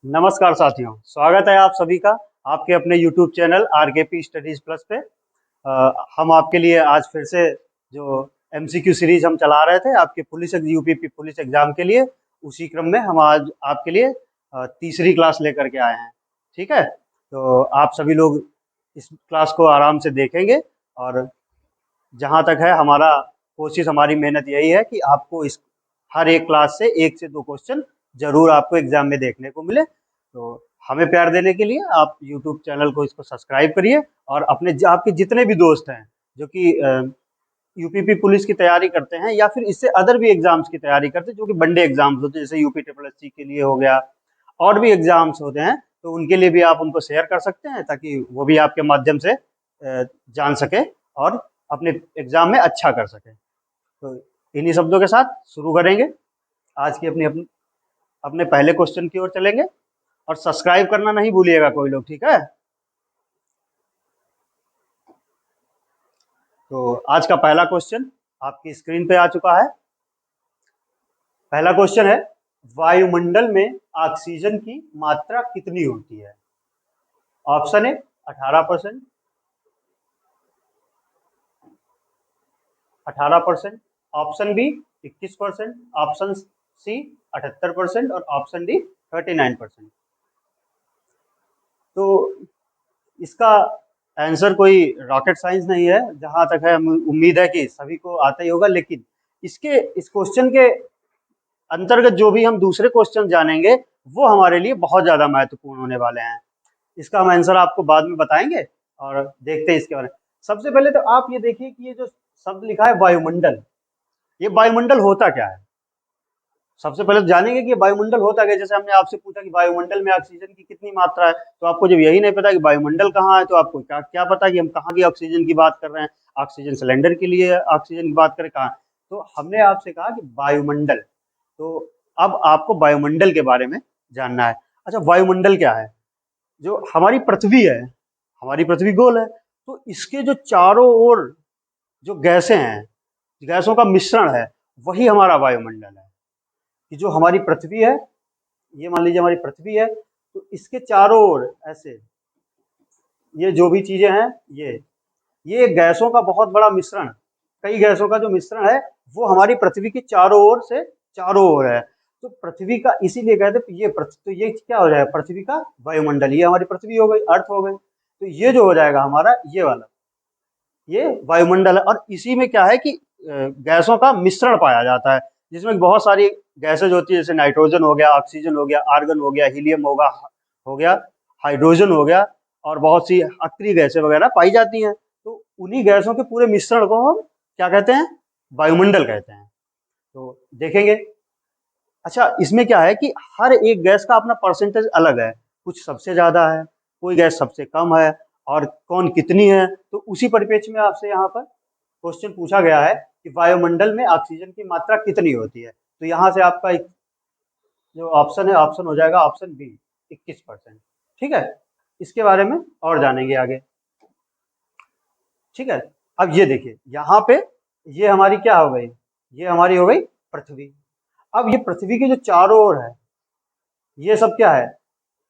नमस्कार साथियों, स्वागत है आप सभी का आपके अपने YouTube चैनल आरकेपी स्टडीज प्लस पे। हम आपके लिए आज फिर से जो MCQ सीरीज हम चला रहे थे आपके पुलिस यूपीपी पुलिस एग्जाम के लिए, उसी क्रम में हम आज आपके लिए तीसरी क्लास लेकर के आए हैं। ठीक है, तो आप सभी लोग इस क्लास को आराम से देखेंगे और जहाँ तक है हमारा कोशिश, हमारी मेहनत यही है कि आपको इस हर एक क्लास से 1 से 2 क्वेश्चन जरूर आपको एग्जाम में देखने को मिले। तो हमें प्यार देने के लिए आप यूट्यूब चैनल को इसको सब्सक्राइब करिए और आपके जितने भी दोस्त हैं जो कि यूपीपी पुलिस की तैयारी करते हैं या फिर इससे अदर भी एग्जाम्स की तैयारी करते हैं जो कि वनडे एग्जाम्स होते हैं, जैसे यूपी ट्रिपल एससी के लिए हो गया, और भी एग्जाम्स होते हैं, तो उनके लिए भी आप उनको शेयर कर सकते हैं ताकि वो भी आपके माध्यम से जान सके और अपने एग्जाम में अच्छा कर सके। तो इन्हीं शब्दों के साथ शुरू करेंगे आज की अपने पहले क्वेश्चन की ओर चलेंगे। और सब्सक्राइब करना नहीं भूलिएगा कोई लोग, ठीक है। तो आज का पहला क्वेश्चन आपकी स्क्रीन पे आ चुका है। पहला क्वेश्चन है, वायुमंडल में ऑक्सीजन की मात्रा कितनी होती है? Option A 18%, 18%, option B 21%, option C 78% और ऑप्शन डी 39%। तो इसका आंसर कोई रॉकेट साइंस नहीं है, जहां तक है उम्मीद है कि सभी को आता ही होगा, लेकिन इस क्वेश्चन के अंतर्गत जो भी हम दूसरे क्वेश्चन जानेंगे वो हमारे लिए बहुत ज्यादा महत्वपूर्ण होने वाले हैं। इसका हम आंसर आपको बाद में बताएंगे और देखते हैं इसके बारे में। सबसे पहले तो आप ये देखिए कि ये जो शब्द लिखा है वायुमंडल, ये वायुमंडल होता क्या है? सबसे पहले तो जानेंगे कि वायुमंडल होता क्या है। जैसे हमने आपसे पूछा कि वायुमंडल में ऑक्सीजन की कितनी मात्रा है, तो आपको जब यही नहीं पता कि वायुमंडल कहाँ है, तो आपको क्या क्या पता कि हम कहाँ की ऑक्सीजन की बात कर रहे हैं? ऑक्सीजन सिलेंडर के लिए ऑक्सीजन की बात करें कहाँ? तो हमने आपसे कहा कि वायुमंडल। तो अब आपको वायुमंडल के बारे में जानना है। अच्छा, वायुमंडल क्या है? जो हमारी पृथ्वी है, हमारी पृथ्वी गोल है, तो इसके जो चारों ओर जो गैसें हैं, गैसों का मिश्रण है, वही हमारा वायुमंडल है। कि जो हमारी पृथ्वी है, ये मान लीजिए हमारी पृथ्वी है, तो इसके चारों ओर ऐसे ये जो भी चीजें हैं, ये गैसों का बहुत बड़ा मिश्रण, कई गैसों का जो मिश्रण है वो हमारी पृथ्वी की चारों ओर से चारों ओर है। तो पृथ्वी का इसीलिए कहते हैं तो ये क्या हो जाएगा? पृथ्वी का वायुमंडल, ये हमारी पृथ्वी हो गई, अर्थ हो गई। तो ये जो हो जाएगा हमारा ये वाला, ये वायुमंडल है। और इसी में क्या है कि गैसों का मिश्रण पाया जाता है, जिसमें बहुत सारी गैसेज होती है, जैसे नाइट्रोजन हो गया, ऑक्सीजन हो गया, आर्गन हो गया, हीलियम हो गया, हाइड्रोजन हो गया, और बहुत सी अक्रिय गैसें वगैरह पाई जाती हैं। तो उन्हीं गैसों के पूरे मिश्रण को हम क्या कहते हैं? वायुमंडल कहते हैं। तो देखेंगे। अच्छा, इसमें क्या है कि हर एक गैस का अपना परसेंटेज अलग है, कुछ सबसे ज्यादा है, कोई गैस सबसे कम है, और कौन कितनी है। तो उसी परिप्रेक्ष्य में आपसे यहाँ पर क्वेश्चन पूछा गया है कि वायुमंडल में ऑक्सीजन की मात्रा कितनी होती है। तो यहाँ से आपका जो ऑप्शन है, ऑप्शन हो जाएगा ऑप्शन बी, 21%। ठीक है, इसके बारे में और जानेंगे आगे। ठीक है, अब ये देखिए यहाँ पे ये हमारी क्या हो गई? ये हमारी हो गई पृथ्वी। अब ये पृथ्वी के जो चारों ओर है, ये सब क्या है?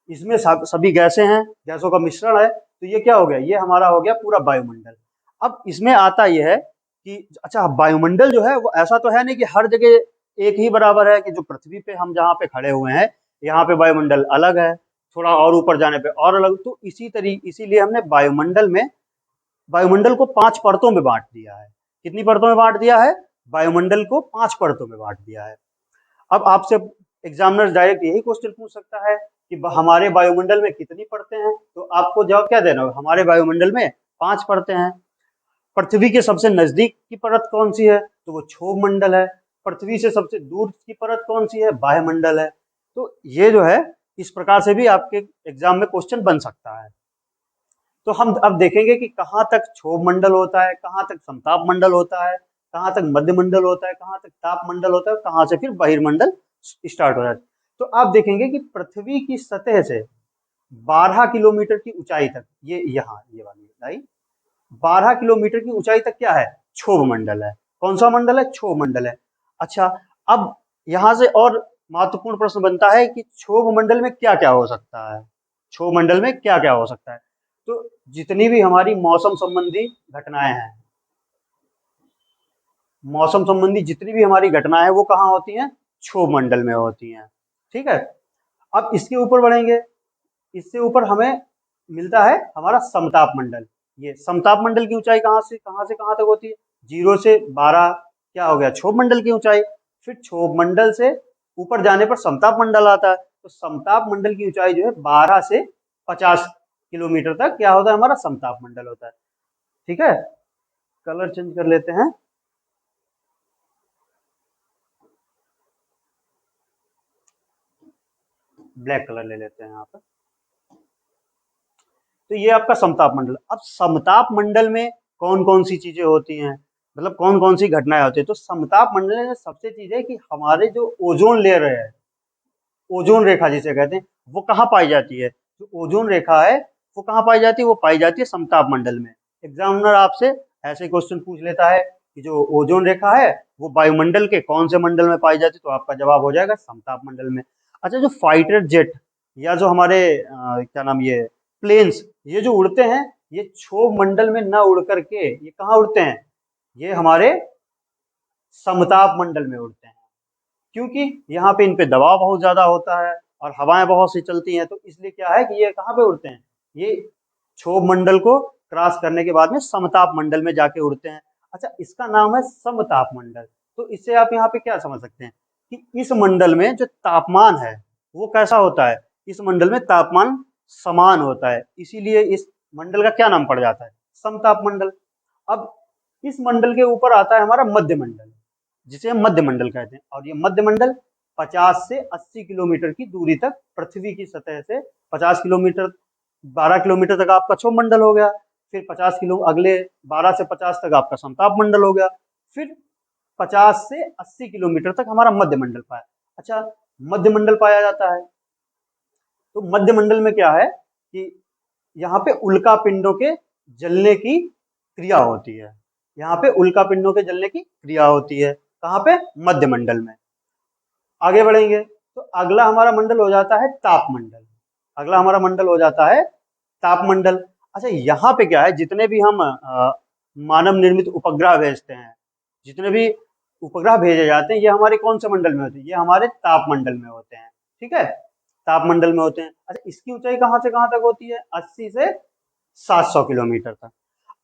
इसमें सभी गैसें हैं, गैसों का मिश्रण है। तो ये क्या हो गया? ये हमारा हो गया पूरा वायुमंडल। अब इसमें आता यह है कि अच्छा, वायुमंडल जो है वो ऐसा तो है नहीं कि हर जगह एक ही बराबर है, कि जो पृथ्वी पे हम जहाँ पे खड़े हुए हैं यहाँ पे वायुमंडल अलग है, थोड़ा और ऊपर जाने पे और अलग। तो इसीलिए हमने वायुमंडल को 5 परतों में बांट दिया है। कितनी परतों में बांट दिया है? वायुमंडल को 5 परतों में बांट दिया है। अब आपसे एग्जामिनर डायरेक्ट यही क्वेश्चन पूछ सकता है कि हमारे वायुमंडल में कितनी परतें हैं? तो आपको जवाब क्या देना होगा? हमारे वायुमंडल में 5 परतें हैं। पृथ्वी के सबसे नजदीक की परत कौन सी है? तो वो क्षोभ मंडल है। पृथ्वी से सबसे दूर की परत कौन सी है? वायुमंडल है। तो ये जो है, इस प्रकार से भी आपके एग्जाम में क्वेश्चन बन सकता है। तो हम अब देखेंगे कि कहाँ तक क्षोभ मंडल होता है, कहाँ तक समताप मंडल होता है, कहाँ तक मध्य मंडल होता है, कहाँ तक ताप मंडल होता है, कहाँ से फिर बहिर्मंडल स्टार्ट हो जाता है। तो आप देखेंगे कि पृथ्वी की सतह से 12 किलोमीटर की ऊंचाई तक, ये वाली लाइन 12 किलोमीटर की ऊंचाई तक क्या है? क्षोभ मंडल है। कौन सा मंडल है? क्षोभ मंडल है। अच्छा, अब यहाँ से और महत्वपूर्ण प्रश्न बनता है कि क्षोभ मंडल में क्या क्या हो सकता है, क्षोभ मंडल में क्या क्या हो सकता है। तो जितनी भी हमारी मौसम संबंधी घटनाएं हैं, मौसम संबंधी जितनी भी हमारी घटनाएं हैं वो कहाँ होती हैं, क्षोभ मंडल में होती हैं। ठीक है, अब इसके ऊपर बढ़ेंगे, इससे ऊपर हमें मिलता है हमारा समताप मंडल। ये समताप मंडल की ऊंचाई कहाँ से कहाँ तक होती है, 0 से 12 क्या हो गया, क्षोभ मंडल की ऊंचाई। फिर क्षोभ मंडल से ऊपर जाने पर समताप मंडल आता है, तो समताप मंडल की ऊंचाई जो है 12 से 50 किलोमीटर तक क्या होता है, हमारा समताप मंडल होता है। ठीक है, कलर चेंज कर लेते हैं। ब्लैक कलर ले लेते हैं यहाँ पर। तो ये आपका समताप मंडल। अब समताप मंडल में कौन कौन सी चीजें होती हैं, मतलब कौन कौन सी घटनाएं होती है। तो समताप मंडल में सबसे चीज है कि हमारे जो ओजोन लेयर है, ओजोन रेखा जिसे कहते हैं, वो कहाँ पाई जाती है, जो ओजोन रेखा है वो कहाँ पाई जाती है, वो पाई जाती है समताप मंडल में। एग्जामिनर आपसे ऐसे क्वेश्चन पूछ लेता है कि जो ओजोन रेखा है वो वायुमंडल के कौन से मंडल में पाई जाती है, तो आपका जवाब हो जाएगा समताप मंडल में। अच्छा, जो फाइटर जेट या जो हमारे क्या नाम, ये प्लेन्स, ये जो उड़ते हैं, ये क्षोभ मंडल में न उड़ करके ये कहाँ उड़ते हैं, ये हमारे समताप मंडल में उड़ते हैं। क्योंकि यहाँ पे इन पे दबाव बहुत ज्यादा होता है और हवाएं बहुत सी चलती हैं, तो इसलिए क्या है कि ये कहाँ पे उड़ते हैं, ये क्षोभ मंडल को क्रॉस करने के बाद में समताप मंडल में जाके उड़ते हैं। अच्छा, इसका नाम है समताप मंडल। तो इससे आप यहाँ पे क्या समझ सकते हैं कि इस मंडल में जो तापमान है वो कैसा होता है, इस मंडल में तापमान समान होता है, इसीलिए इस मंडल का क्या नाम पड़ जाता है, समताप मंडल। अब इस मंडल के ऊपर आता है हमारा मध्य मंडल, जिसे हम मध्य मंडल कहते हैं, और ये मध्य मंडल 50 से 80 किलोमीटर की दूरी तक पृथ्वी की सतह से, 50 किलोमीटर 12 किलोमीटर तक आपका क्षोभ मंडल हो गया, फिर 50 किलो अगले 12 से 50 तक आपका समताप मंडल हो गया, फिर 50 से 80 किलोमीटर तक हमारा मध्य मंडल पाया। अच्छा, मध्य मंडल पाया जाता है, तो मध्य मंडल में क्या है कि यहाँ पे उल्का पिंडों के जलने की क्रिया होती है, यहाँ पे उल्का पिंडों के जलने की क्रिया होती है, कहाँ पे, मध्य मंडल में। आगे बढ़ेंगे तो अगला हमारा मंडल हो जाता है ताप मंडल, अगला हमारा मंडल हो जाता है ताप मंडल। अच्छा, यहाँ पे क्या है, जितने भी हम मानव निर्मित उपग्रह भेजते हैं, जितने भी उपग्रह भेजे जाते हैं, ये हमारे कौन से मंडल में होते हैं, ये हमारे ताप मंडल में होते हैं। ठीक है, ताप मंडल में होते हैं। अच्छा, इसकी ऊंचाई कहाँ से कहाँ तक होती है, 80 से 700 किलोमीटर तक।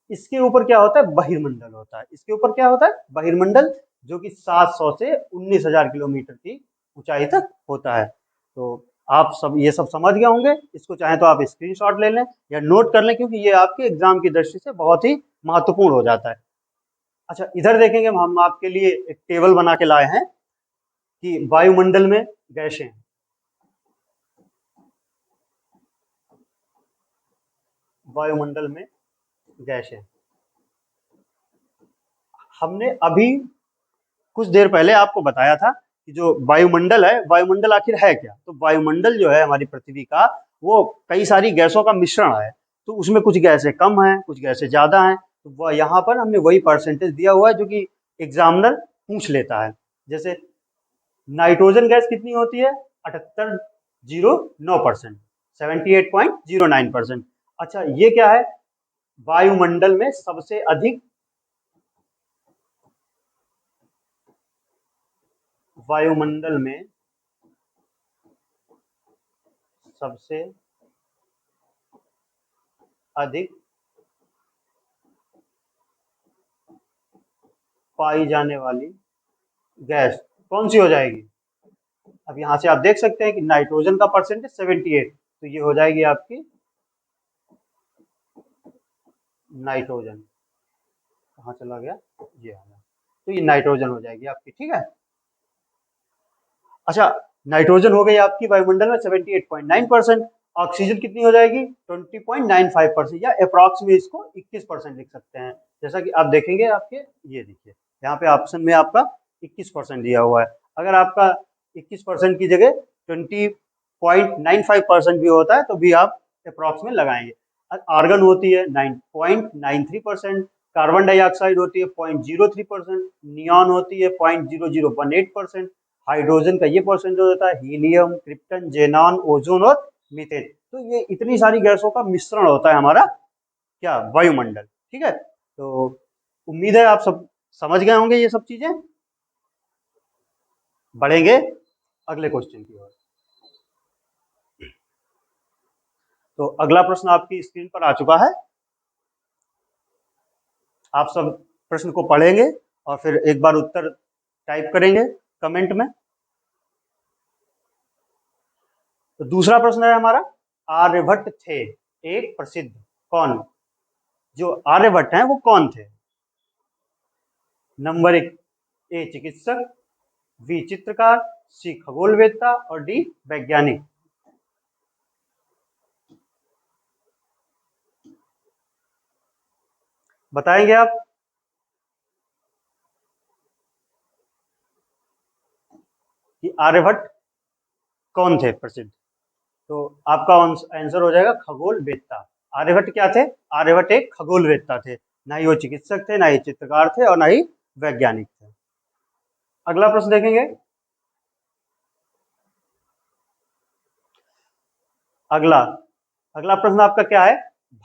इसके ऊपर क्या होता है, बहिर्मंडल होता है, इसके ऊपर क्या होता है, बहिर्मंडल, जो कि 700 से 19,000 किलोमीटर की ऊंचाई तक होता है। तो आप सब ये सब समझ गए होंगे, इसको चाहे तो आप स्क्रीनशॉट ले लें या नोट कर लें, क्योंकि ये आपके एग्जाम की दृष्टि से बहुत ही महत्वपूर्ण हो जाता है। अच्छा, इधर देखेंगे, हम आपके लिए एक टेबल बना के लाए हैं कि वायुमंडल में गैसें, वायुमंडल में गैसें, हमने अभी कुछ देर पहले आपको बताया था कि जो वायुमंडल है, वायुमंडल आखिर है क्या। तो वायुमंडल जो है हमारी पृथ्वी का, वो कई सारी गैसों का मिश्रण है। तो उसमें कुछ गैसें कम हैं, कुछ गैसें ज्यादा हैं, तो वह यहाँ पर हमने वही परसेंटेज दिया हुआ है जो कि एग्जामिनर पूछ लेता है। जैसे नाइट्रोजन गैस कितनी होती है, 7809%, 78.09%। अच्छा, ये क्या है, वायुमंडल में सबसे अधिक, वायुमंडल में सबसे अधिक पाई जाने वाली गैस कौन सी हो जाएगी। अब यहाँ से आप देख सकते हैं कि नाइट्रोजन का परसेंटेज 78, तो ये हो जाएगी आपकी नाइट्रोजन, कहाँ चला गया, ये आ गया, तो ये नाइट्रोजन हो जाएगी आपकी। ठीक है, अच्छा, नाइट्रोजन हो गई आपकी वायुमंडल में 78.9%। ऑक्सीजन कितनी हो जाएगी, 20.95%, या अप्रॉक्स में इसको 21% लिख सकते हैं। जैसा कि आप देखेंगे, आपके ये देखिए यहाँ पे ऑप्शन में आपका 21% दिया हुआ है। अगर आपका 21% की जगह 20.95% भी होता है तो भी आप अप्रॉक्स में लगाएंगे। आर्गन होती है 9.93%, कार्बन डाइऑक्साइड होती है 0.03%, नियॉन होती है 0.0018%, हाइड्रोजन का ये परसेंटेज होता है, हीलियम, क्रिप्टन, जेनॉन, ओजोन और मीथेन। तो ये इतनी सारी गैसों का मिश्रण होता है हमारा क्या, वायुमंडल। ठीक है, तो उम्मीद है आप सब समझ गए होंगे ये सब चीजें। बढ़ेंगे अगले क्वेश्चन की ओर। तो अगला प्रश्न आपकी स्क्रीन पर आ चुका है। आप सब प्रश्न को पढ़ेंगे और फिर एक बार उत्तर टाइप करेंगे कमेंट में। तो दूसरा प्रश्न है हमारा, आर्यभट्ट थे एक प्रसिद्ध कौन? जो आर्यभट्ट हैं वो कौन थे? नंबर 1, ए चिकित्सक, बी चित्रकार, सी खगोलवेत्ता और डी वैज्ञानिक। बताएंगे आप कि आर्यभट्ट कौन थे प्रसिद्ध? तो आपका आंसर हो जाएगा खगोलवेत्ता। आर्यभट्ट क्या थे? आर्यभट्ट एक खगोलवेत्ता थे, ना ही वो चिकित्सक थे, ना ही चित्रकार थे और ना ही वैज्ञानिक थे। अगला प्रश्न देखेंगे। अगला अगला प्रश्न आपका क्या है?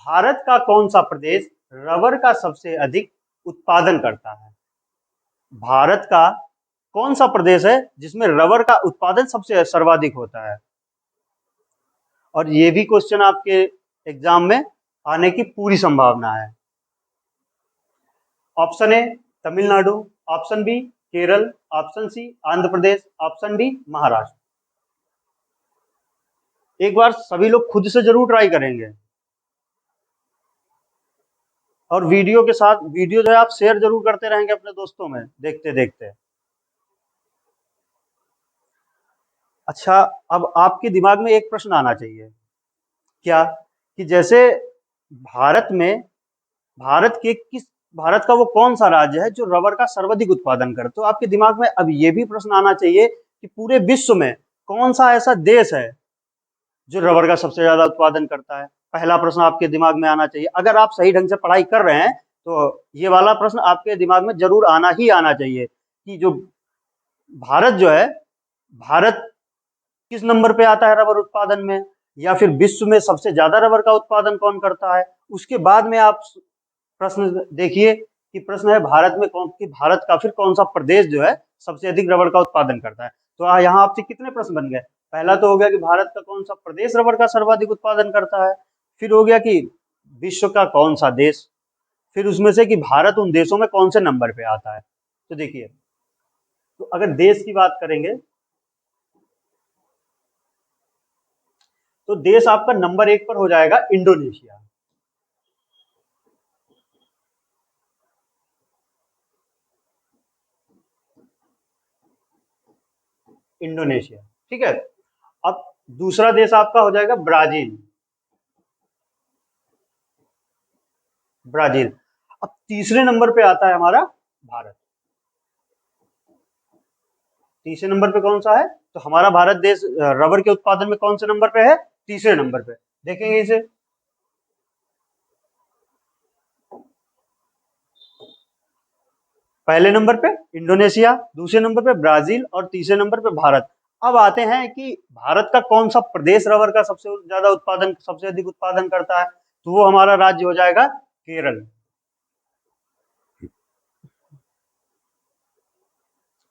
भारत का कौन सा प्रदेश रबर का सबसे अधिक उत्पादन करता है? भारत का कौन सा प्रदेश है जिसमें रबर का उत्पादन सबसे सर्वाधिक होता है? और ये भी क्वेश्चन आपके एग्जाम में आने की पूरी संभावना है। Option A Tamil Nadu, option B Kerala, option C Andhra Pradesh, option D Maharashtra. एक बार सभी लोग खुद से जरूर ट्राई करेंगे और वीडियो के साथ, वीडियो जो है आप शेयर जरूर करते रहेंगे अपने दोस्तों में देखते देखते। अच्छा, अब आपके दिमाग में एक प्रश्न आना चाहिए, क्या कि जैसे भारत में, भारत का वो कौन सा राज्य है जो रबर का सर्वाधिक उत्पादन करे? तो आपके दिमाग में अब ये भी प्रश्न आना चाहिए कि पूरे विश्व में कौन सा ऐसा देश है जो रबर का सबसे ज्यादा उत्पादन करता है? पहला प्रश्न आपके दिमाग में आना चाहिए। अगर आप सही ढंग से पढ़ाई कर रहे हैं तो ये वाला प्रश्न आपके दिमाग में जरूर आना ही आना चाहिए कि जो भारत जो है, भारत किस नंबर पे आता है रबर उत्पादन में, या फिर विश्व में सबसे ज्यादा रबर का उत्पादन कौन करता है? उसके बाद में आप प्रश्न देखिए कि प्रश्न है भारत में कौन, कि भारत का फिर कौन सा प्रदेश जो है सबसे अधिक रबर का उत्पादन करता है। तो यहाँ आपसे कितने प्रश्न बन गए? पहला तो हो गया कि भारत का कौन सा प्रदेश रबर का सर्वाधिक उत्पादन करता है, फिर हो गया कि विश्व का कौन सा देश, फिर उसमें से कि भारत उन देशों में कौन से नंबर पे आता है। तो देखिए, तो अगर देश की बात करेंगे तो देश आपका नंबर 1 पर हो जाएगा इंडोनेशिया। इंडोनेशिया, ठीक है। अब दूसरा देश आपका हो जाएगा ब्राजील। ब्राजील। अब तीसरे नंबर पे आता है हमारा भारत। तीसरे नंबर पे कौन सा है? तो हमारा भारत देश रबर के उत्पादन में कौन से नंबर पे है? तीसरे नंबर पे। देखेंगे इसे। पहले नंबर पे इंडोनेशिया, दूसरे नंबर पे ब्राजील और तीसरे नंबर पे भारत। अब आते हैं कि भारत का कौन सा प्रदेश रबर का सबसे ज्यादा उत्पादन, सबसे अधिक उत्पादन करता है? तो वो हमारा राज्य हो जाएगा केरल।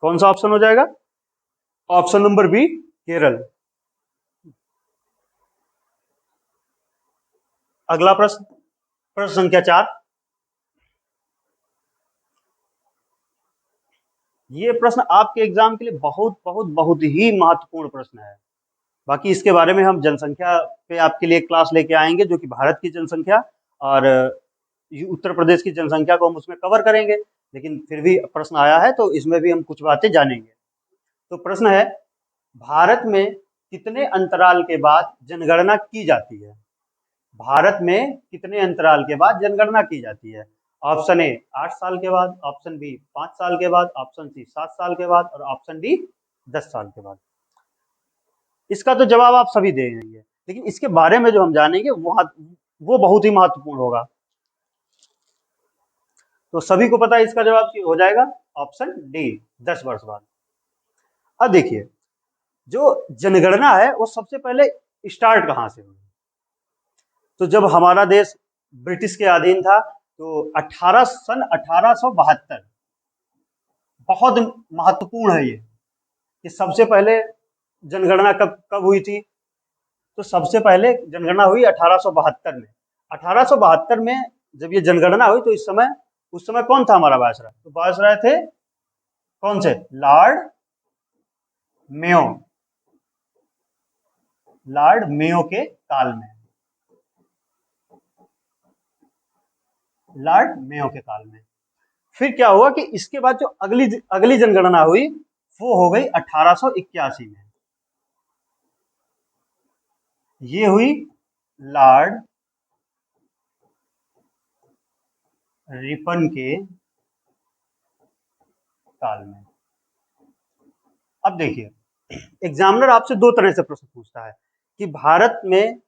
कौन सा ऑप्शन हो जाएगा? Option number B, Kerala. अगला प्रश्न, प्रश्न संख्या 4। ये प्रश्न आपके एग्जाम के लिए बहुत बहुत बहुत ही महत्वपूर्ण प्रश्न है। बाकी इसके बारे में हम जनसंख्या पे आपके लिए क्लास लेके आएंगे, जो कि भारत की जनसंख्या और उत्तर प्रदेश की जनसंख्या को हम उसमें कवर करेंगे। लेकिन फिर भी प्रश्न आया है तो इसमें भी हम कुछ बातें जानेंगे। तो प्रश्न है, भारत में कितने अंतराल के बाद जनगणना की जाती है? भारत में कितने अंतराल के बाद जनगणना की जाती है? ऑप्शन ए 8 साल के बाद, ऑप्शन बी 5 साल के बाद, ऑप्शन सी 7 साल के बाद और ऑप्शन डी 10 साल के बाद। इसका तो जवाब आप सभी दे देंगे, लेकिन इसके बारे में जो हम जानेंगे वो बहुत ही महत्वपूर्ण होगा। तो सभी को पता है इसका जवाब हो जाएगा ऑप्शन डी, 10 वर्ष बाद। अब देखिए, जो जनगणना है वो सबसे पहले स्टार्ट कहाँ से हुई? तो जब हमारा देश ब्रिटिश के अधीन था, तो 1872, बहुत महत्वपूर्ण है ये, कि सबसे पहले जनगणना कब कब हुई थी? तो सबसे पहले जनगणना हुई 1872 में। 1872 में जब ये जनगणना हुई, तो उस समय कौन था हमारा वायसराय? तो वायसराय थे कौन से? Lord Mayo. लॉर्ड मेयो के काल में, लॉर्ड मेयो के काल में। फिर क्या हुआ कि इसके बाद जो अगली अगली जनगणना हुई, वो हो गई 1881 में। ये हुई लॉर्ड रिपन के काल में। अब देखिए, एग्जामिनर आपसे दो तरह से प्रश्न पूछता है कि भारत में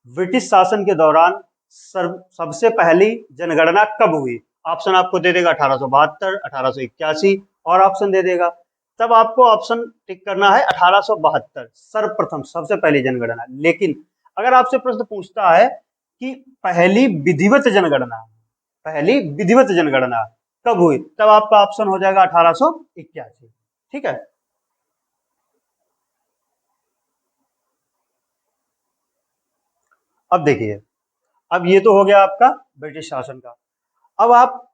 ब्रिटिश शासन के दौरान सबसे पहली जनगणना कब हुई? ऑप्शन आपको दे देगा 1872, 1881, और ऑप्शन दे देगा। तब आपको ऑप्शन टिक करना है 1872, सर्वप्रथम सबसे पहली जनगणना। लेकिन अगर आपसे प्रश्न पूछता है कि पहली विधिवत जनगणना कब हुई, तब आपका ऑप्शन हो जाएगा 1881। ठीक है। अब देखिए, अब ये तो हो गया आपका ब्रिटिश शासन का। अब आप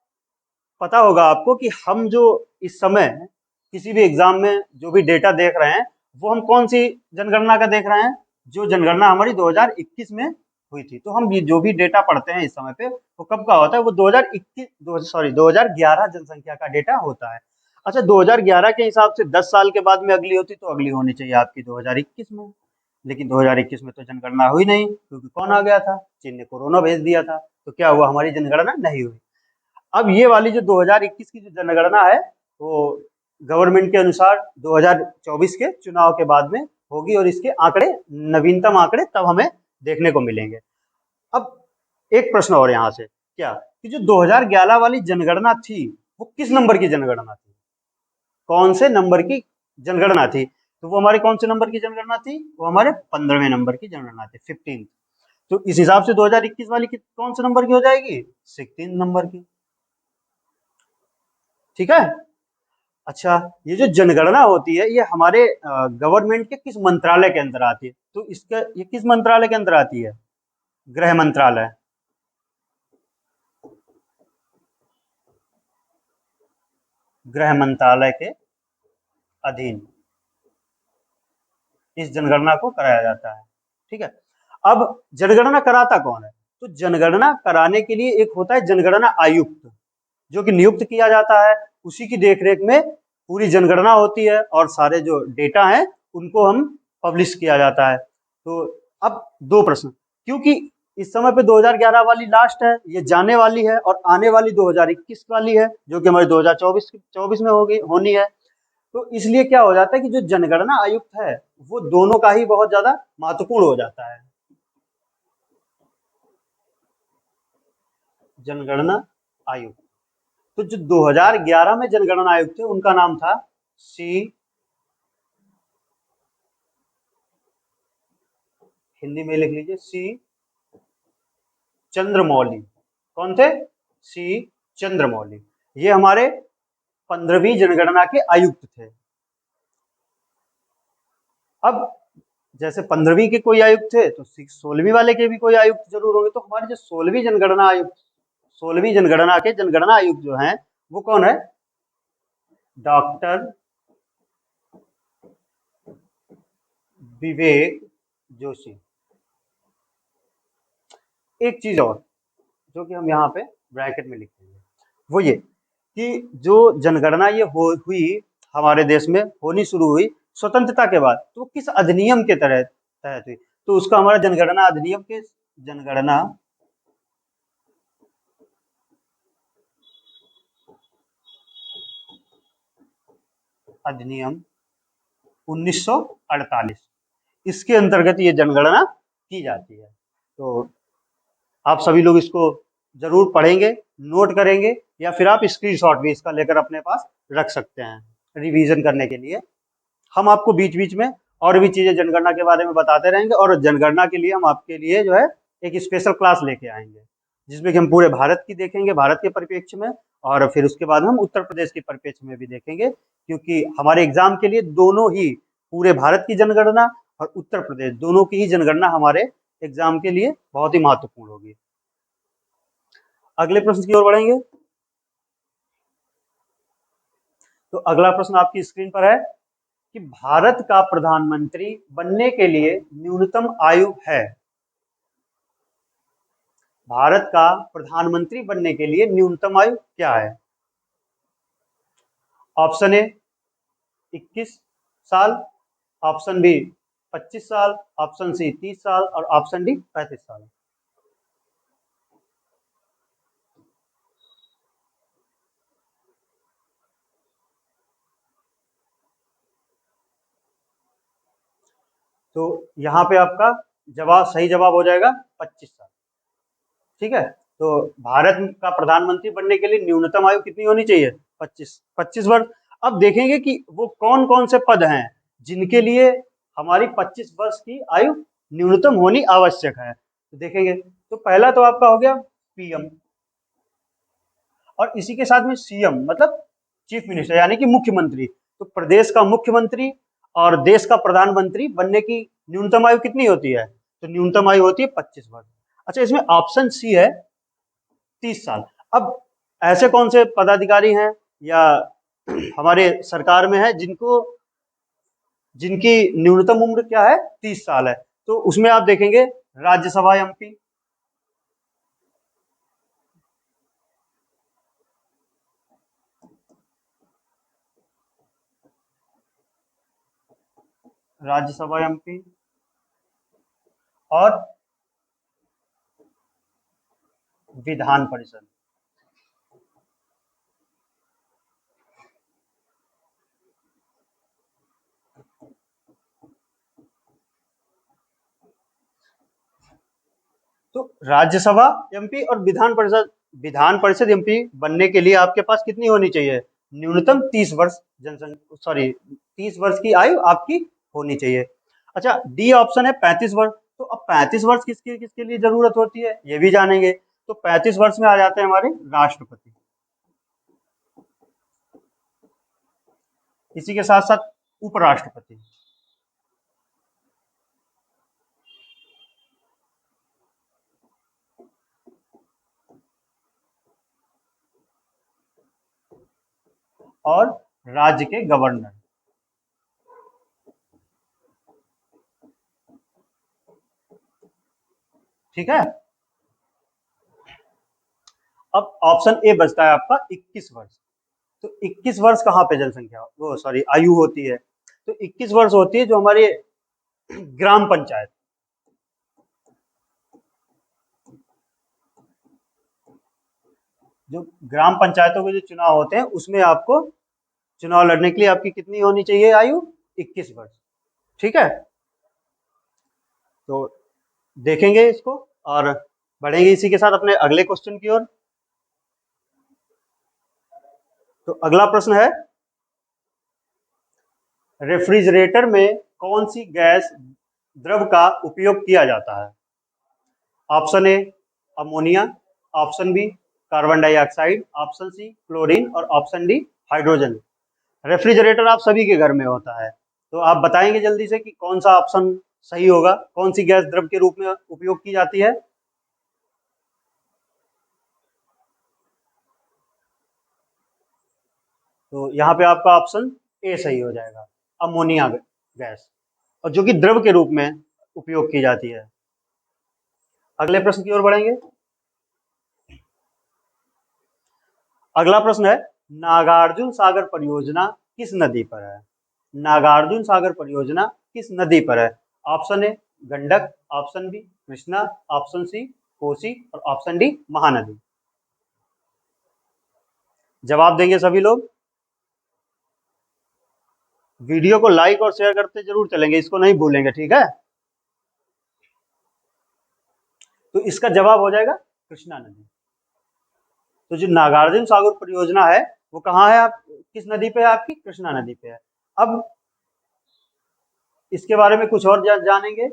पता होगा आपको कि हम जो इस समय किसी भी एग्जाम में जो भी डेटा देख रहे हैं, वो हम कौन सी जनगणना का देख रहे हैं? जो जनगणना हमारी 2021 में हुई थी। तो हम जो भी डेटा पढ़ते हैं इस समय पे, वो कब का होता है? वो 2011 जनसंख्या का डेटा होता है। अच्छा, 2011 के हिसाब से 10 साल के बाद में अगली होती, तो अगली होनी चाहिए आपकी 2021 में। लेकिन 2021 में तो जनगणना हुई नहीं, क्योंकि कौन आ गया था? चीन ने कोरोना भेज दिया था। तो क्या हुआ? हमारी जनगणना नहीं हुई। अब ये वाली जो 2021 की जो जनगणना है, वो गवर्नमेंट के अनुसार 2024 के चुनाव के बाद में होगी, और इसके आंकड़े, नवीनतम आंकड़े तब हमें देखने को मिलेंगे। अब एक प्रश्न और यहाँ से, क्या कि जो 2011 वाली जनगणना थी, वो किस नंबर की जनगणना थी? कौन से नंबर की जनगणना थी? तो वो हमारे कौन से नंबर की जनगणना थी? वो हमारे 15वें नंबर की जनगणना थी, 15। तो इस हिसाब से 2021 वाली कौन से नंबर की हो जाएगी? 16 नंबर की। ठीक है। अच्छा, ये जो जनगणना होती है, ये हमारे गवर्नमेंट के किस मंत्रालय के अंदर आती है? तो इसका ये किस मंत्रालय के अंदर आती है? गृह मंत्रालय। गृह मंत्रालय के अधीन इस जनगणना को कराया जाता है। ठीक है। अब जनगणना कराता कौन है? तो जनगणना कराने के लिए एक होता है जनगणना आयुक्त, जो कि नियुक्त किया जाता है। उसी की देखरेख में पूरी जनगणना होती है, और सारे जो डेटा हैं उनको हम पब्लिश किया जाता है। तो अब दो प्रश्न, क्योंकि इस समय पे 2011 वाली लास्ट है, ये जाने वाली है, और आने वाली 2021 वाली है, जो कि हमारी 2024 में होनी है। तो इसलिए क्या हो जाता है कि जो जनगणना आयुक्त है, वो दोनों का ही बहुत ज्यादा महत्वपूर्ण हो जाता है। जनगणना आयुक्त, तो जो 2011 में जनगणना आयुक्त थे, उनका नाम था सी, हिंदी में लिख लीजिए, सी चंद्रमौली। कौन थे? सी चंद्रमौली। ये हमारे 15वीं जनगणना के आयुक्त थे। अब जैसे 15वीं के कोई आयुक्त थे, तो 16वीं वाले के भी कोई आयुक्त जरूर होंगे। तो हमारी जो 16वीं जनगणना के जनगणना आयुक्त जो हैं, वो कौन है? डॉक्टर विवेक जोशी। एक चीज और, जो कि हम यहाँ पे ब्रैकेट में लिख देंगे, वो ये कि जो जनगणना ये हुई हमारे देश में, होनी शुरू हुई स्वतंत्रता के बाद, तो किस अधिनियम के तहत हुई? तो उसका हमारा जनगणना अधिनियम 1948, इसके अंतर्गत ये जनगणना की जाती है। तो आप सभी लोग इसको जरूर पढ़ेंगे, नोट करेंगे, या फिर आप स्क्रीनशॉट भी इसका लेकर अपने पास रख सकते हैं रिवीजन करने के लिए। हम आपको बीच बीच में और भी चीजें जनगणना के बारे में बताते रहेंगे, और जनगणना के लिए हम आपके लिए जो है एक स्पेशल क्लास लेके आएंगे, जिसमें कि हम पूरे भारत की देखेंगे, भारत के परिप्रेक्ष्य में, और फिर उसके बाद हम उत्तर प्रदेश के परिप्रेक्ष्य में भी देखेंगे, क्योंकि हमारे एग्जाम के लिए दोनों ही, पूरे भारत की जनगणना और उत्तर प्रदेश दोनों की ही जनगणना हमारे एग्जाम के लिए बहुत ही महत्वपूर्ण होगी। अगले प्रश्न की ओर बढ़ेंगे। तो अगला प्रश्न आपकी स्क्रीन पर है कि भारत का प्रधानमंत्री बनने के लिए न्यूनतम आयु है। भारत का प्रधानमंत्री बनने के लिए न्यूनतम आयु क्या है? ऑप्शन ए 21 साल, ऑप्शन बी 25 साल, ऑप्शन सी 30 साल और ऑप्शन डी 35 साल। तो यहाँ पे आपका जवाब, सही जवाब हो जाएगा 25 साल। ठीक है, तो भारत का प्रधानमंत्री बनने के लिए न्यूनतम आयु कितनी होनी चाहिए? 25 वर्ष। अब देखेंगे कि वो कौन कौन से पद हैं जिनके लिए हमारी 25 वर्ष की आयु न्यूनतम होनी आवश्यक है। तो देखेंगे, तो पहला तो आपका हो गया पीएम, और इसी के साथ में सीएम मतलब चीफ मिनिस्टर यानी कि मुख्यमंत्री। तो प्रदेश का मुख्यमंत्री और देश का प्रधानमंत्री बनने की न्यूनतम आयु कितनी होती है? तो न्यूनतम आयु होती है 25 वर्ष। अच्छा, इसमें ऑप्शन सी है 30 साल। अब ऐसे कौन से पदाधिकारी हैं या हमारे सरकार में है जिनकी न्यूनतम उम्र क्या है? 30 साल है। तो उसमें आप देखेंगे राज्यसभा एमपी, राज्यसभा एमपी और विधान परिषद। तो राज्यसभा एमपी और विधान परिषद एमपी बनने के लिए आपके पास कितनी होनी चाहिए? न्यूनतम 30 वर्ष जनसंख्या, सॉरी 30 वर्ष की आयु आपकी होनी चाहिए। अच्छा, डी ऑप्शन है 35 वर्ष। तो अब 35 वर्ष किसके किसके लिए जरूरत होती है ये भी जानेंगे। तो 35 वर्ष में आ जाते हैं हमारे राष्ट्रपति, इसी के साथ साथ उपराष्ट्रपति, और राज्य के गवर्नर। ठीक है, अब ऑप्शन ए बचता है आपका 21 वर्ष। तो 21 वर्ष कहाँ पे जनसंख्या, वो सॉरी आयु होती है? तो 21 वर्ष होती है जो हमारे ग्राम पंचायत, जो ग्राम पंचायतों के जो चुनाव होते हैं उसमें आपको चुनाव लड़ने के लिए आपकी कितनी होनी चाहिए आयु? 21 वर्ष। ठीक है, तो देखेंगे इसको और बढ़ेंगे इसी के साथ अपने अगले क्वेश्चन की ओर। तो अगला प्रश्न है, रेफ्रिजरेटर में कौन सी गैस द्रव का उपयोग किया जाता है? Option A ammonia, option B carbon dioxide, option C chlorine और ऑप्शन डी हाइड्रोजन। रेफ्रिजरेटर आप सभी के घर में होता है, तो आप बताएंगे जल्दी से कि कौन सा ऑप्शन सही होगा, कौन सी गैस द्रव के रूप में उपयोग की जाती है? तो यहाँ पे आपका ऑप्शन ए सही हो जाएगा, अमोनिया गैस, और जो कि द्रव के रूप में उपयोग की जाती है। अगले प्रश्न की ओर बढ़ेंगे। अगला प्रश्न है, नागार्जुन सागर परियोजना किस नदी पर है? नागार्जुन सागर परियोजना किस नदी पर है? Option A Gandak, option B Krishna, option C Kosi और ऑप्शन डी महानदी। जवाब देंगे सभी लोग। वीडियो को लाइक और शेयर करते जरूर चलेंगे, इसको नहीं भूलेंगे, ठीक है? तो इसका जवाब हो जाएगा कृष्णा नदी। तो जो नागार्जुन सागर परियोजना है वो कहाँ है, आप किस नदी पे है? आपकी कृष्णा नदी पे है। अब इसके बारे में कुछ और जानेंगे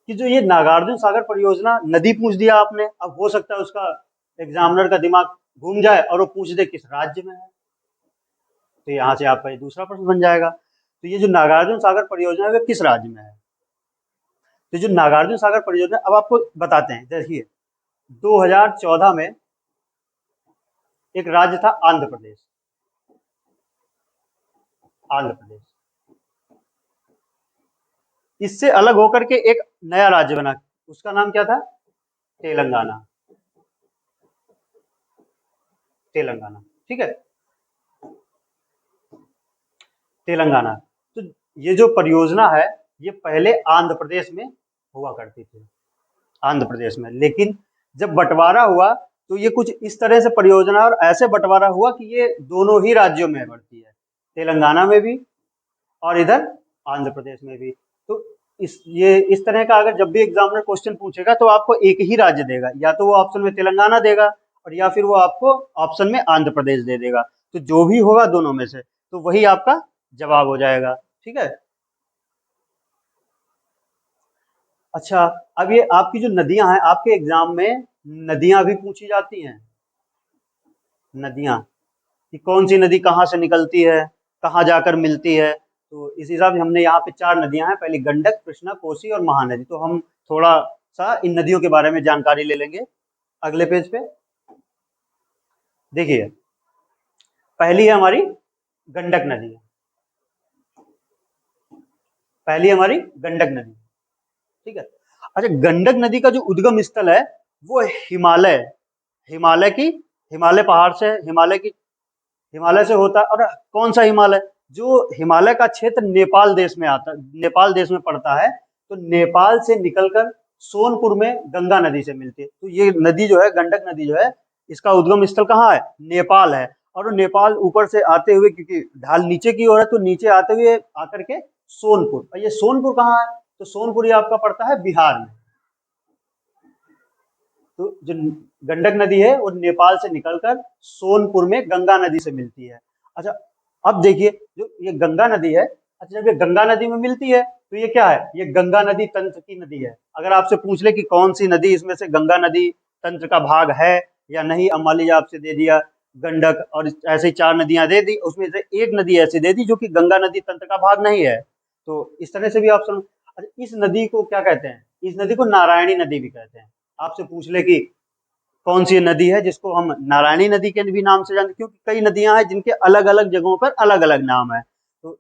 कि जो ये नागार्जुन सागर परियोजना, नदी पूछ दिया आपने, अब हो सकता है उसका एग्जामिनर का दिमाग घूम जाए और वो पूछ दे किस राज्य में है, तो यहाँ से आपका ये दूसरा प्रश्न बन जाएगा। तो ये जो नागार्जुन सागर परियोजना है वो किस राज्य में है? तो जो नागार्जुन सागर परियोजना, अब आपको बताते हैं, देखिए 2014 में एक राज्य था आंध्र प्रदेश। आंध्र प्रदेश इससे अलग होकर के एक नया राज्य बना, उसका नाम क्या था? तेलंगाना। तेलंगाना, ठीक है, तेलंगाना। तो ये जो परियोजना है ये पहले आंध्र प्रदेश में हुआ करती थी, आंध्र प्रदेश में, लेकिन जब बंटवारा हुआ तो ये कुछ इस तरह से परियोजना और ऐसे बंटवारा हुआ कि ये दोनों ही राज्यों में बढ़ती है, तेलंगाना में भी और इधर आंध्र प्रदेश में भी। तो इस तरह का अगर जब भी एग्जामिनर क्वेश्चन पूछेगा तो आपको एक ही राज्य देगा, या तो वो ऑप्शन में तेलंगाना देगा और या फिर वो आपको ऑप्शन में आंध्र प्रदेश दे देगा। तो जो भी होगा दोनों में से तो वही आपका जवाब हो जाएगा, ठीक है। अच्छा, अब ये आपकी जो नदियां हैं, आपके एग्जाम में नदियां भी पूछी जाती हैं। नदियां कि कौन सी नदी कहाँ से निकलती है, कहाँ जाकर मिलती है। तो इस हिसाब से हमने यहाँ पे 4 नदियां हैं, पहली गंडक, कृष्णा, कोसी और महानदी। तो हम थोड़ा सा इन नदियों के बारे में जानकारी ले लेंगे अगले पेज पे। देखिए, पहली है हमारी गंडक नदी, पहली हमारी गंडक नदी, ठीक है। अच्छा, गंडक नदी का जो उद्गम स्थल है वो हिमालय, हिमालय की, हिमालय पहाड़ से, हिमालय से होता है। और कौन सा हिमालय? जो हिमालय का क्षेत्र नेपाल देश में आता, नेपाल देश में पड़ता है, तो नेपाल से निकलकर सोनपुर में गंगा नदी से मिलती है। तो ये नदी जो है, गंडक नदी जो है, इसका उद्गम स्थल कहाँ है? नेपाल है। और वो नेपाल ऊपर से आते हुए, क्योंकि ढाल नीचे की ओर है, तो नीचे आते हुए आकर के सोनपुर, और ये सोनपुर कहाँ है? तो सोनपुर ये आपका पड़ता है बिहार में। तो जो गंडक नदी है वो नेपाल से निकलकर सोनपुर में गंगा नदी से मिलती है। अच्छा, अब देखिए, जो ये गंगा नदी है, अच्छा, जब ये गंगा नदी में मिलती है तो ये क्या है? ये गंगा नदी तंत्र की नदी है। अगर आपसे पूछ ले कि कौन सी नदी इसमें से गंगा नदी तंत्र का भाग है या नहीं, अब मान लीजिए आपसे दे दिया गंडक और ऐसे ही 4 नदियां दे दी, उसमें से एक नदी ऐसी दे दी जो कि गंगा नदी तंत्र का भाग नहीं है, तो इस तरह से भी ऑप्शन। अच्छा, इस नदी को क्या कहते हैं? इस नदी को नारायणी नदी भी कहते हैं। आपसे पूछ ले कि कौन सी नदी है जिसको हम नारायणी नदी के भी नाम से जानते हैं, क्योंकि कई नदियां हैं जिनके अलग अलग जगहों पर अलग अलग नाम है। तो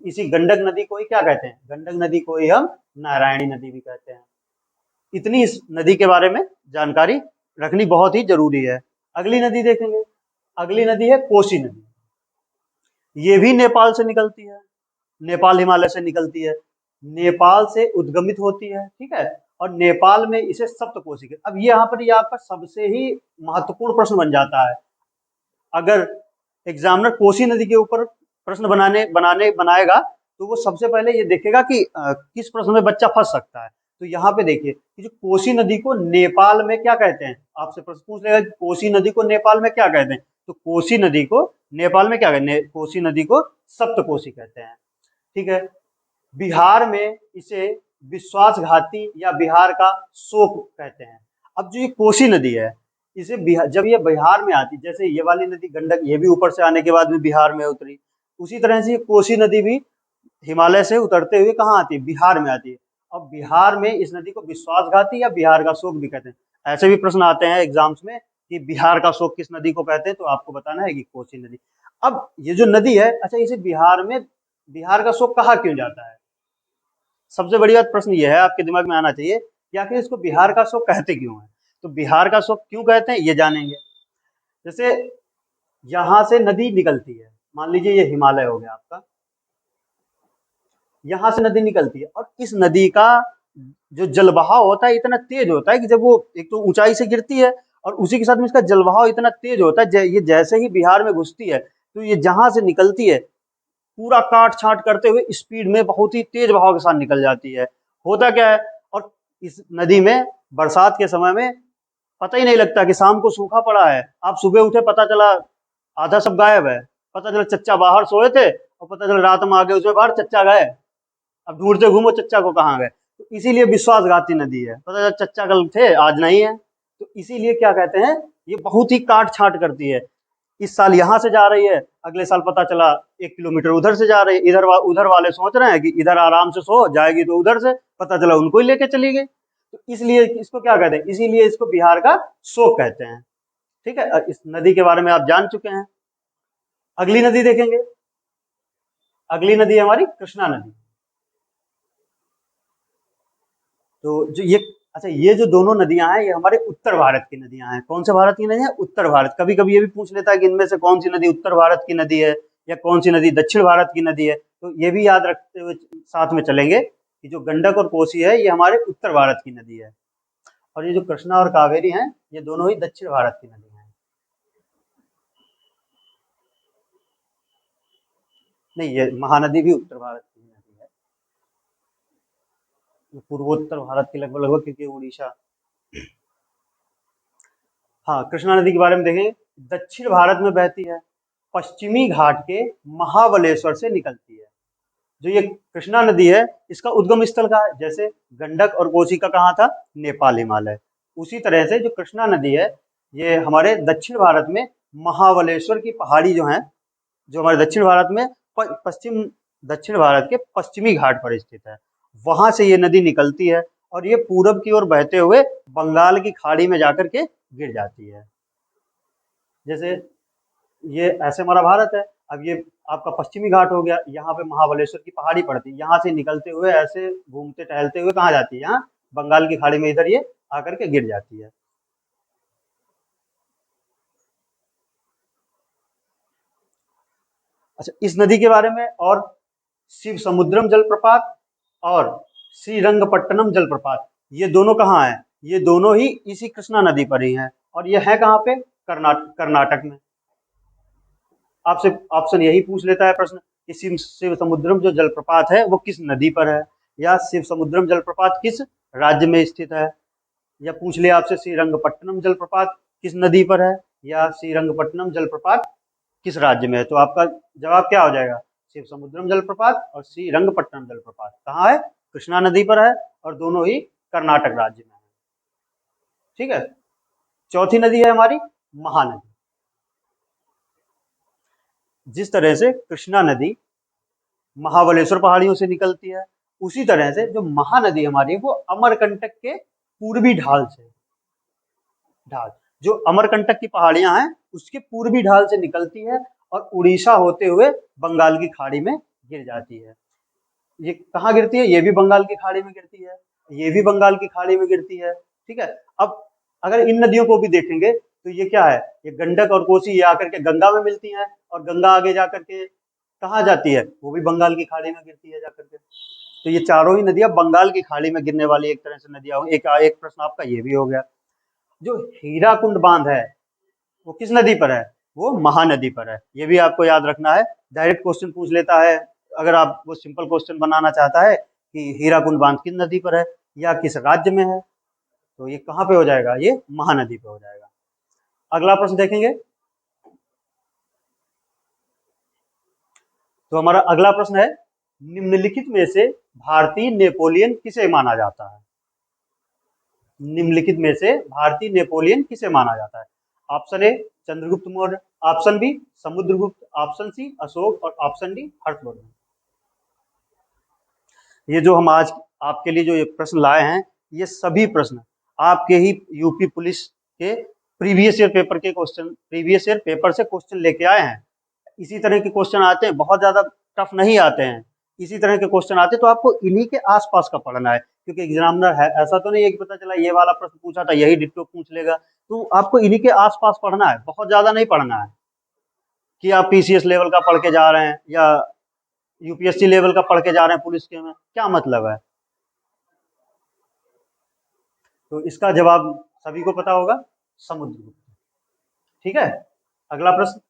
इसी गंडक नदी को ही क्या कहते हैं? गंडक नदी को ही हम नारायणी नदी भी कहते हैं। इतनी इस नदी के बारे में जानकारी रखनी बहुत ही जरूरी है। अगली नदी देखेंगे, अगली नदी है कोसी नदी। ये भी नेपाल से निकलती है, नेपाल हिमालय से निकलती है, नेपाल से उद्गमित होती है, ठीक है। और नेपाल में इसे सप्तकोशी, अब ये यहाँ पर ये आपका सबसे ही महत्वपूर्ण प्रश्न बन जाता है। अगर एग्जामिनर कोसी नदी के ऊपर प्रश्न बनाएगा तो वो सबसे पहले ये देखेगा कि किस प्रश्न में बच्चा फंस सकता है। तो यहाँ पे देखिए कि जो कोसी नदी को नेपाल में क्या कहते हैं, आपसे प्रश्न पूछ लेगा कि कोसी नदी को नेपाल में क्या कहते हैं, तो कोसी नदी को नेपाल में क्या कहते हैं? कोसी नदी को सप्तकोशी कहते हैं, ठीक है। बिहार में इसे विश्वासघाती या बिहार का शोक कहते हैं। अब जो ये कोसी नदी है, इसे जब ये बिहार में आती, जैसे ये वाली नदी गंडक, ये भी ऊपर से आने के बाद में बिहार में उतरी, उसी तरह से ये कोसी नदी भी हिमालय से उतरते हुए कहाँ आती है? बिहार में आती है। अब बिहार में इस नदी को विश्वासघाती या बिहार का शोक भी कहते हैं। ऐसे भी प्रश्न आते हैं एग्जाम्स में कि बिहार का शोक किस नदी को कहते हैं, तो आपको बताना है कि कोसी नदी। अब ये जो नदी है, अच्छा, इसे बिहार में बिहार का शोक कहा क्यों जाता है? सबसे बड़ी बात प्रश्न ये है आपके दिमाग में आना चाहिए कि आखिर इसको बिहार का शोक कहते क्यों है। तो बिहार का शोक क्यों कहते हैं ये जानेंगे। जैसे यहां से नदी निकलती है, मान लीजिए ये हिमालय हो गया आपका, यहां से नदी निकलती है और इस नदी का जो जलबहाव होता है इतना तेज होता है कि जब वो एक तो ऊंचाई से गिरती है और उसी के साथ में इसका जलबहाव इतना तेज होता है, ये जैसे ही बिहार में घुसती है तो ये जहां से निकलती है पूरा काट छाट करते हुए स्पीड में बहुत ही तेज बहाव के साथ निकल जाती है। होता क्या है, और इस नदी में बरसात के समय में पता ही नहीं लगता कि शाम को सूखा पड़ा है, आप सुबह उठे पता चला आधा सब गायब है, पता चला चच्चा बाहर सोए थे और पता चला रात में आ गए उसमें बाहर चच्चा गए, अब ढूंढते घूमो चच्चा को कहाँ गए, तो इसीलिए विश्वासघाती नदी है। पता चला चच्चा कल थे आज नहीं है, तो इसीलिए क्या कहते हैं, ये बहुत ही काट छाट करती है। इस साल यहाँ से जा रही है, अगले साल पता चला 1 किलोमीटर उधर से जा रही है, उधर वाले सोच रहे हैं कि इधर आराम से सो जाएगी, तो उधर से पता चला उनको ही लेके चली गई। तो इसलिए इसको क्या कहते हैं, इसीलिए इसको बिहार का शोक कहते हैं। ठीक है, इस नदी के बारे में आप जान चुके हैं। अगली नदी देखेंगे, अगली नदी है हमारी कृष्णा नदी। तो जो ये, अच्छा ये जो दोनों नदियां हैं ये हमारे उत्तर भारत की नदियां हैं। कौन से भारत की नदियां? उत्तर भारत। कभी कभी ये भी पूछ लेता है कि इनमें से कौन सी नदी उत्तर भारत की नदी है या कौन सी नदी दक्षिण भारत की नदी है, तो ये भी याद रखते हुए साथ में चलेंगे कि जो गंडक और कोसी है ये हमारे उत्तर भारत की नदी है, और ये जो कृष्णा और कावेरी हैं ये दोनों ही दक्षिण भारत की नदी हैं। नहीं, ये महानदी भी उत्तर भारत की नदी है, ये पूर्वोत्तर भारत की लगभग लगभग, क्योंकि उड़ीसा। हाँ, कृष्णा नदी के बारे में देखें, दक्षिण भारत में बहती है, पश्चिमी घाट के महाबलेश्वर से निकलती है। जो ये कृष्णा नदी है इसका उद्गम स्थल कहाँ है? जैसे गंडक और कोसी का कहाँ था? नेपाल हिमालय। उसी तरह से जो कृष्णा नदी है ये हमारे दक्षिण भारत में महाबलेश्वर की पहाड़ी जो है, जो हमारे दक्षिण भारत में पश्चिम दक्षिण भारत के पश्चिमी घाट पर स्थित है, वहां से ये नदी निकलती है और ये पूरब की ओर बहते हुए बंगाल की खाड़ी में जाकर के गिर जाती है। जैसे ये ऐसे हमारा भारत है, अब ये आपका पश्चिमी घाट हो गया, यहाँ पे महाबलेश्वर की पहाड़ी पड़ती है, यहाँ से निकलते हुए ऐसे घूमते टहलते हुए कहाँ जाती है? यहाँ बंगाल की खाड़ी में इधर ये आकर के गिर जाती है। अच्छा, इस नदी के बारे में और, शिव समुद्रम जलप्रपात और श्रीरंगपट्टनम जलप्रपात, ये दोनों कहाँ हैं? ये दोनों ही इसी कृष्णा नदी पर ही हैं, और ये है कहाँ पे? कर्नाटक में। आपसे ऑप्शन यही पूछ लेता है प्रश्न कि शिव समुद्रम जो जलप्रपात है वो किस नदी पर है, या शिव समुद्रम जलप्रपात किस राज्य में स्थित है, या पूछ लिया आपसे श्रीरंगपट्टनम जलप्रपात किस नदी पर है, या श्रीरंगपट्टनम जलप्रपात किस राज्य में है, तो आपका जवाब क्या हो जाएगा? शिव समुद्रम जलप्रपात और श्रीरंगपट्टनम जलप्रपात कहाँ है? कृष्णा नदी पर है, और दोनों ही कर्नाटक राज्य में है। ठीक है, चौथी नदी है हमारी महानदी। जिस तरह से कृष्णा नदी महाबलेश्वर पहाड़ियों से निकलती है, उसी तरह से जो महानदी हमारी है वो अमरकंटक के पूर्वी ढाल से, ढाल जो अमरकंटक की पहाड़ियां हैं उसके पूर्वी ढाल से निकलती है और उड़ीसा होते हुए बंगाल की खाड़ी में गिर जाती है। ये कहाँ गिरती है? ये भी बंगाल की खाड़ी में गिरती है, ये भी बंगाल की खाड़ी में गिरती है। ठीक है, अब अगर इन नदियों को भी देखेंगे तो ये क्या है, ये गंडक और कोसी ये आकर के गंगा में मिलती हैं, और गंगा आगे जाकर के कहाँ जाती है? वो भी बंगाल की खाड़ी में गिरती है जाकर के। तो ये चारों ही नदियां बंगाल की खाड़ी में गिरने वाली एक तरह से नदियां। एक प्रश्न आपका ये भी हो गया। जो हीराकुंड बांध है वो किस नदी पर है? वो महानदी पर है। ये भी आपको याद रखना है, डायरेक्ट क्वेश्चन पूछ लेता है। अगर आप वो सिंपल क्वेश्चन बनाना चाहता है कि हीराकुंड बांध किस नदी पर है या किस राज्य में है, तो ये कहाँ पे हो जाएगा? ये महानदी पे हो जाएगा। अगला प्रश्न देखेंगे, तो हमारा अगला प्रश्न है, निम्नलिखित में से भारतीय नेपोलियन किसे माना जाता है? निम्नलिखित में से भारतीय नेपोलियन किसे माना जाता है? Option A Chandragupta Maurya, option B Samudragupta, option C Ashoka, और ऑप्शन डी हर्षवर्धन। ये जो हम आज आपके लिए जो ये प्रश्न लाए हैं, ये सभी प्रश्न आपके ही यूपी पुलिस के प्रीवियस ईयर पेपर के क्वेश्चन, प्रीवियस ईयर पेपर से क्वेश्चन लेके आए हैं। इसी तरह के क्वेश्चन आते हैं, बहुत ज्यादा टफ नहीं आते हैं, इसी तरह के क्वेश्चन आते हैं, तो आपको इन्हीं के आसपास का पढ़ना है, क्योंकि एग्जामिनर है ऐसा तो नहीं है कि पता चला ये वाला प्रश्न पूछा था यही डिट्टो पूछ लेगा। तो आपको इन्हीं के आसपास पढ़ना है, बहुत ज्यादा नहीं पढ़ना है कि आप पीसीएस लेवल का पढ़ के जा रहे हैं या यूपीएससी लेवल का पढ़ के जा रहे हैं पुलिस के में, क्या मतलब है? तो इसका जवाब सभी को पता होगा, समुद्रगुप्त। ठीक है, अगला प्रश्न,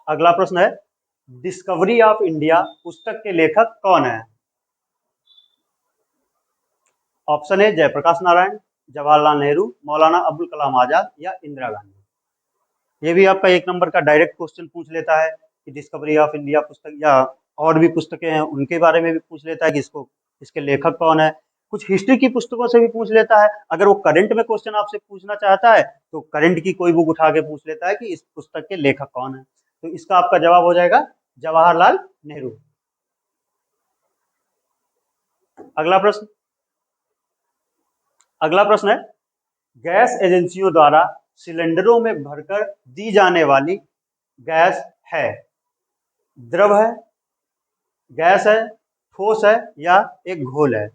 अगला प्रश्न है, डिस्कवरी ऑफ इंडिया पुस्तक के लेखक कौन है? ऑप्शन ए जयप्रकाश नारायण, जवाहरलाल नेहरू, मौलाना अबुल कलाम आजाद या इंदिरा गांधी। ये भी आपका 1 नंबर का डायरेक्ट क्वेश्चन पूछ लेता है कि डिस्कवरी ऑफ इंडिया पुस्तक या और भी पुस्तकें हैं उनके बारे में भी पूछ लेता है कि इसको इसके लेखक कौन है। कुछ हिस्ट्री की पुस्तकों से भी पूछ लेता है। अगर वो करंट में क्वेश्चन आपसे पूछना चाहता है तो करंट की कोई बुक उठा के पूछ लेता है कि इस पुस्तक के लेखक कौन है। तो इसका आपका जवाब हो जाएगा जवाहरलाल नेहरू। अगला प्रश्न अगला प्रश्न है, गैस एजेंसियों द्वारा सिलेंडरों में भरकर दी जाने वाली गैस है, द्रव है, गैस है, ठोस है या एक घोल है।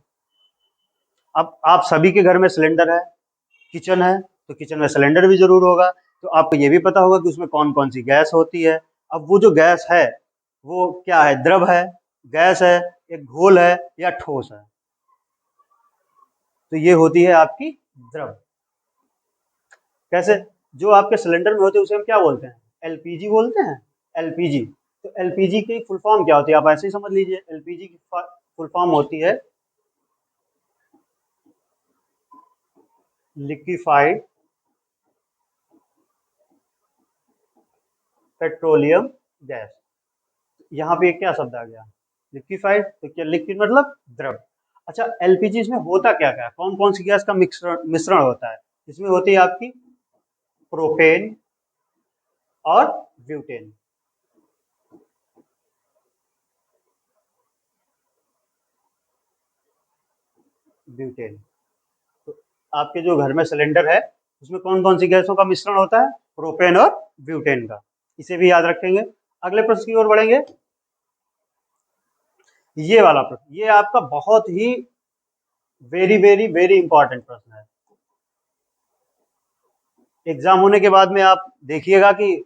अब आप सभी के घर में सिलेंडर है, किचन है, तो किचन में सिलेंडर भी जरूर होगा, तो आपको ये भी पता होगा कि उसमें कौन कौन सी गैस होती है। अब वो जो गैस है वो क्या है, द्रव है, गैस है, एक घोल है या ठोस है। तो ये होती है आपकी द्रव। कैसे, जो आपके सिलेंडर में होते हैं उसे हम क्या बोलते हैं, एलपीजी बोलते हैं, एलपीजी। तो एलपीजी की फुल फॉर्म क्या होती है, आप ऐसे ही समझ लीजिए, एलपीजी की फुल फॉर्म होती है लिक्विफाइड पेट्रोलियम गैस। यहाँ पे क्या शब्द आ गया, लिक्विफाइड, तो क्या लिक्विड मतलब द्रव। अच्छा, एलपीजी इसमें होता क्या क्या है, कौन कौन सी गैस का मिश्रण मिश्रण होता है। इसमें होती है आपकी प्रोपेन और ब्यूटेन। ब्यूटेन। तो आपके जो घर में सिलेंडर है उसमें कौन कौन सी गैसों का मिश्रण होता है, प्रोपेन और ब्यूटेन का। इसे भी याद रखेंगे। अगले प्रश्न की ओर बढ़ेंगे। ये वाला प्रश्न, ये आपका बहुत ही वेरी वेरी वेरी इंपॉर्टेंट प्रश्न है। एग्जाम होने के बाद में आप देखिएगा कि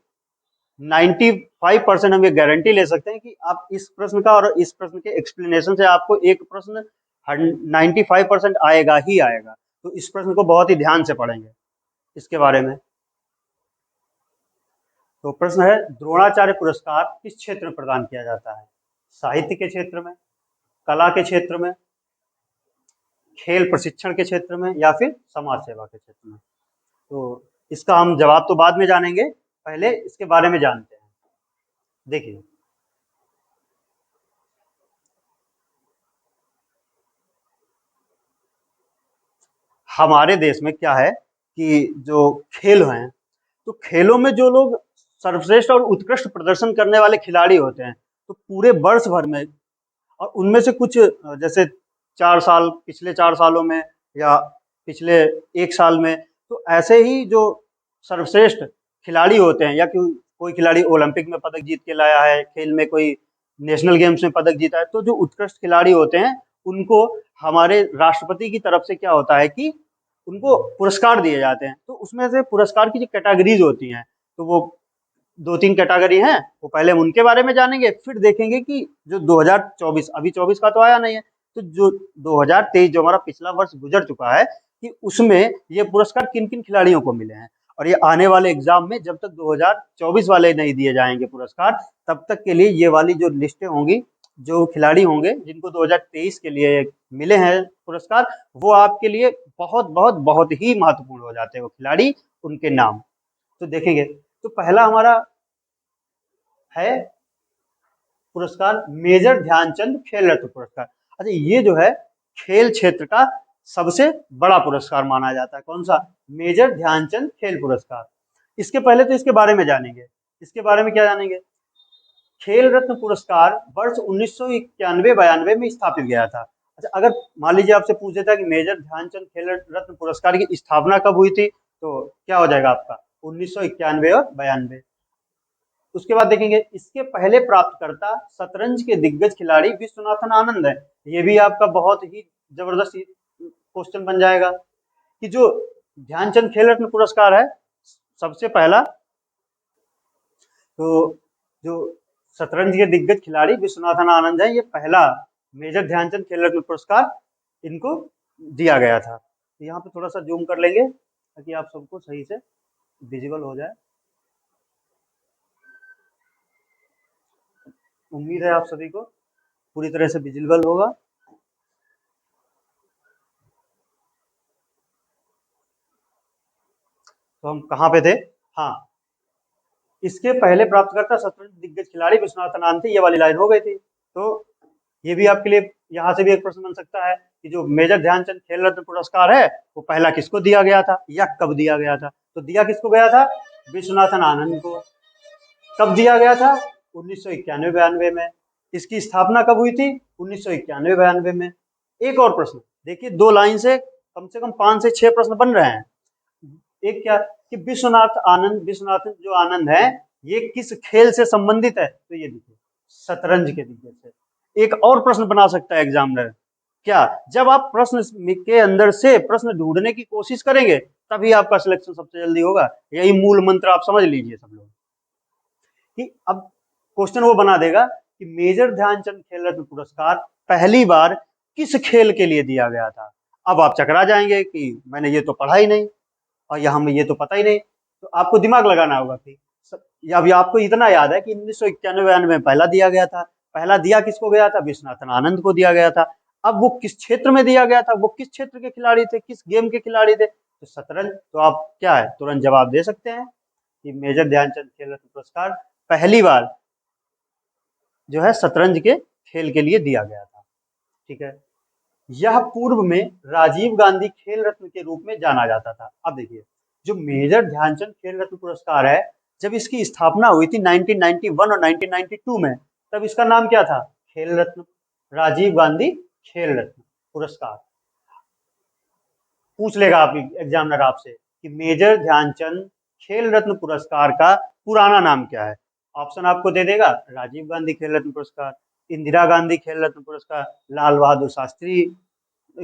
95% हम ये गारंटी ले सकते हैं कि आप इस प्रश्न का और इस प्रश्न के एक्सप्लेनेशन से आपको एक प्रश्न 95% आएगा ही आएगा। तो इस प्रश्न को बहुत ही ध्यान से पढ़ेंगे इसके बारे में। तो प्रश्न है, द्रोणाचार्य पुरस्कार किस क्षेत्र में प्रदान किया जाता है, साहित्य के क्षेत्र में, कला के क्षेत्र में, खेल प्रशिक्षण के क्षेत्र में या फिर समाज सेवा के क्षेत्र में। तो इसका हम जवाब तो बाद में जानेंगे, पहले इसके बारे में जानते हैं। देखिए, हमारे देश में क्या है कि जो खेल हैं, तो खेलों में जो लोग सर्वश्रेष्ठ और उत्कृष्ट प्रदर्शन करने वाले खिलाड़ी होते हैं, तो पूरे वर्ष भर में, और उनमें से कुछ जैसे 4 साल, पिछले 4 सालों में या पिछले 1 साल में, तो ऐसे ही जो सर्वश्रेष्ठ खिलाड़ी होते हैं, या कोई खिलाड़ी ओलंपिक में पदक जीत के लाया है, खेल में कोई नेशनल गेम्स में पदक जीता है, तो जो उत्कृष्ट खिलाड़ी होते हैं उनको हमारे राष्ट्रपति की तरफ से क्या होता है कि उनको पुरस्कार दिए जाते हैं। तो उसमें से पुरस्कार की जो कैटेगरीज होती हैं, तो वो 2-3 कैटेगरी हैं, वो पहले हम उनके बारे में जानेंगे, फिर देखेंगे कि जो 2024, अभी 24 का तो आया नहीं है, तो जो 2023 जो हमारा पिछला वर्ष गुजर चुका है, कि उसमें ये पुरस्कार किन किन खिलाड़ियों को मिले हैं। और ये आने वाले एग्जाम में जब तक 2024 वाले नहीं दिए जाएंगे पुरस्कार, तब तक के लिए ये वाली जो लिस्टें होंगी, जो खिलाड़ी होंगे जिनको 2023 के लिए मिले हैं पुरस्कार, वो आपके लिए बहुत बहुत बहुत ही महत्वपूर्ण हो जाते हैं, वो खिलाड़ी, उनके नाम। तो देखेंगे, तो पहला हमारा है पुरस्कार मेजर ध्यानचंद खेल रत्न पुरस्कार। अच्छा, ये जो है खेल क्षेत्र का सबसे बड़ा पुरस्कार माना जाता है। कौन सा, मेजर ध्यानचंद खेल पुरस्कार। इसके पहले तो इसके बारे में जानेंगे। इसके बारे में क्या जानेंगे, खेल रत्न पुरस्कार वर्ष 1991-92 में स्थापित किया था। अच्छा, अगर मान लीजिए आपसे पूछ देता कि मेजर ध्यानचंद खेल रत्न पुरस्कार की स्थापना कब हुई थी, तो क्या हो जाएगा आपका 1991 और 92। उसके बाद देखेंगे, इसके पहले प्राप्तकर्ता शतरंज के दिग्गज खिलाड़ी विश्वनाथन आनंद है। ये भी आपका बहुत ही जबरदस्त क्वेश्चन बन जाएगा कि जो ध्यानचंद खेल रत्न पुरस्कार है, सबसे पहला, तो जो शतरंज के दिग्गज खिलाड़ी विश्वनाथन आनंद है, ये पहला मेजर ध्यानचंद खेल रत्न पुरस्कार इनको दिया गया था। तो यहाँ पे थोड़ा सा जूम कर लेंगे ताकि आप सबको सही से विजिबल हो जाए। उम्मीद है आप सभी को पूरी तरह से विजिबल होगा। तो हम कहाँ पे थे? हाँ, इसके पहले प्राप्तकर्ता शतरंज दिग्गज खिलाड़ी विश्वनाथन आनंद थे, ये वाली लाइन हो गई थी। तो ये भी आपके लिए यहाँ से भी एक प्रश्न बन सकता है कि जो मेजर ध्यानचंद खेल रत्न पुरस्कार है वो पहला किसको दिया गया था या कब दिया गया था? तो दिया किसको गया था? विश्वनाथन आनंद को। कब दिया गया था? 1991-92 में। इसकी स्थापना कब हुई थी? 1991-92 में। एक और प्रश्न देखिए, 2 लाइन से कम 5 से 6 प्रश्न बन रहे हैं। एक क्या कि विश्वनाथन जो आनंद है ये किस खेल से संबंधित है? तो ये देखिए शतरंज के दिग्गज से। एक और प्रश्न बना सकता है एग्जामिनर, क्या जब आप प्रश्न के अंदर से प्रश्न ढूंढने की कोशिश करेंगे तभी आपका सिलेक्शन सबसे जल्दी होगा। यही मूल मंत्र आप समझ लीजिए सब लोग कि अब क्वेश्चन वो बना देगा कि मेजर ध्यानचंद खेल रत्न पुरस्कार पहली बार किस खेल के लिए दिया गया था? अब आप चकरा जाएंगे कि मैंने ये तो पढ़ा ही नहीं और यहाँ में ये तो पता ही नहीं। तो आपको दिमाग लगाना होगा कि अभी आपको इतना याद है कि 1991 में पहला दिया गया था। पहला दिया किसको गया था? विश्वनाथन आनंद को दिया गया था। अब वो किस क्षेत्र में दिया गया था? वो किस क्षेत्र के खिलाड़ी थे? किस गेम के खिलाड़ी थे? तो शतरंज। तो आप क्या है तुरंत जवाब दे सकते हैं कि मेजर ध्यानचंद खेल रत्न पुरस्कार पहली बार जो है शतरंज के खेल के लिए दिया गया था। ठीक है, यह पूर्व में राजीव गांधी खेल रत्न के रूप में जाना जाता था। अब देखिए, जो मेजर ध्यानचंद खेल रत्न पुरस्कार है, जब इसकी स्थापना हुई थी 1991 और 1992 में, तब इसका नाम क्या था? खेल रत्न, राजीव गांधी खेल रत्न पुरस्कार। पूछ लेगा आप एग्जामिनर आपसे कि मेजर ध्यानचंद खेल रत्न पुरस्कार का पुराना नाम क्या है? ऑप्शन आपको दे देगा, राजीव गांधी खेल रत्न पुरस्कार, इंदिरा गांधी खेल रत्न पुरस्कार, लाल बहादुर शास्त्री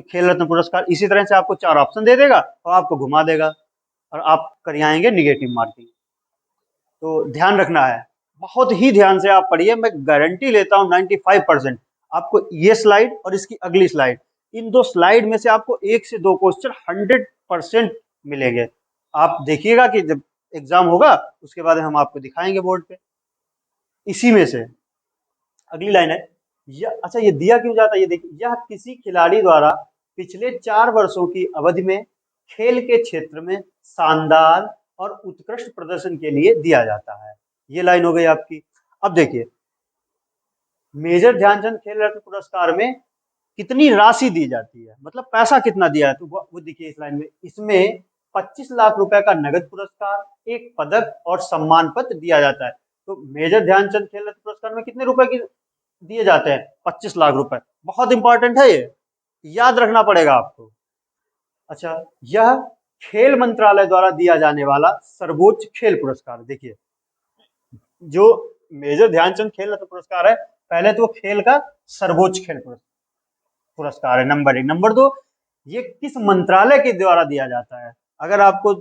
खेल रत्न पुरस्कार। इसी तरह से आपको 4 ऑप्शन दे देगा और आपको घुमा देगा और आप कर आएंगे निगेटिव मार्किंग। तो ध्यान रखना है, बहुत ही ध्यान से आप पढ़िए। मैं गारंटी लेता हूँ 95% आपको ये स्लाइड और इसकी अगली स्लाइड, इन 2 स्लाइड में से आपको 1 से 2 क्वेश्चन 100% मिलेंगे। आप देखिएगा कि जब एग्जाम होगा उसके बाद हम आपको दिखाएंगे बोर्ड पे। इसी में से अगली लाइन है, अच्छा ये दिया क्यों जाता है? ये देखिए, यह किसी खिलाड़ी द्वारा पिछले 4 वर्षों की अवधि में खेल के क्षेत्र में शानदार और उत्कृष्ट प्रदर्शन के लिए दिया जाता है। ये लाइन हो गई आपकी। अब देखिए, मेजर ध्यानचंद खेल रत्न पुरस्कार में कितनी राशि दी जाती है, मतलब पैसा कितना दिया है? तो वो देखिए इस लाइन में, इसमें 25 लाख रुपए का नगद पुरस्कार, एक पदक और सम्मान पत्र दिया जाता है। तो मेजर ध्यानचंद खेल रत्न पुरस्कार में कितने रुपए की दिए जाते हैं? 25 लाख रुपए। बहुत इंपॉर्टेंट है, ये याद रखना पड़ेगा आपको। अच्छा, यह खेल मंत्रालय द्वारा दिया जाने वाला सर्वोच्च खेल पुरस्कार। देखिए, जो मेजर ध्यानचंद खेल रत्न पुरस्कार है, पहले तो खेल का सर्वोच्च खेल पुरस्कार है, नंबर 1। नंबर 2, ये किस मंत्रालय के द्वारा दिया जाता है? अगर आपको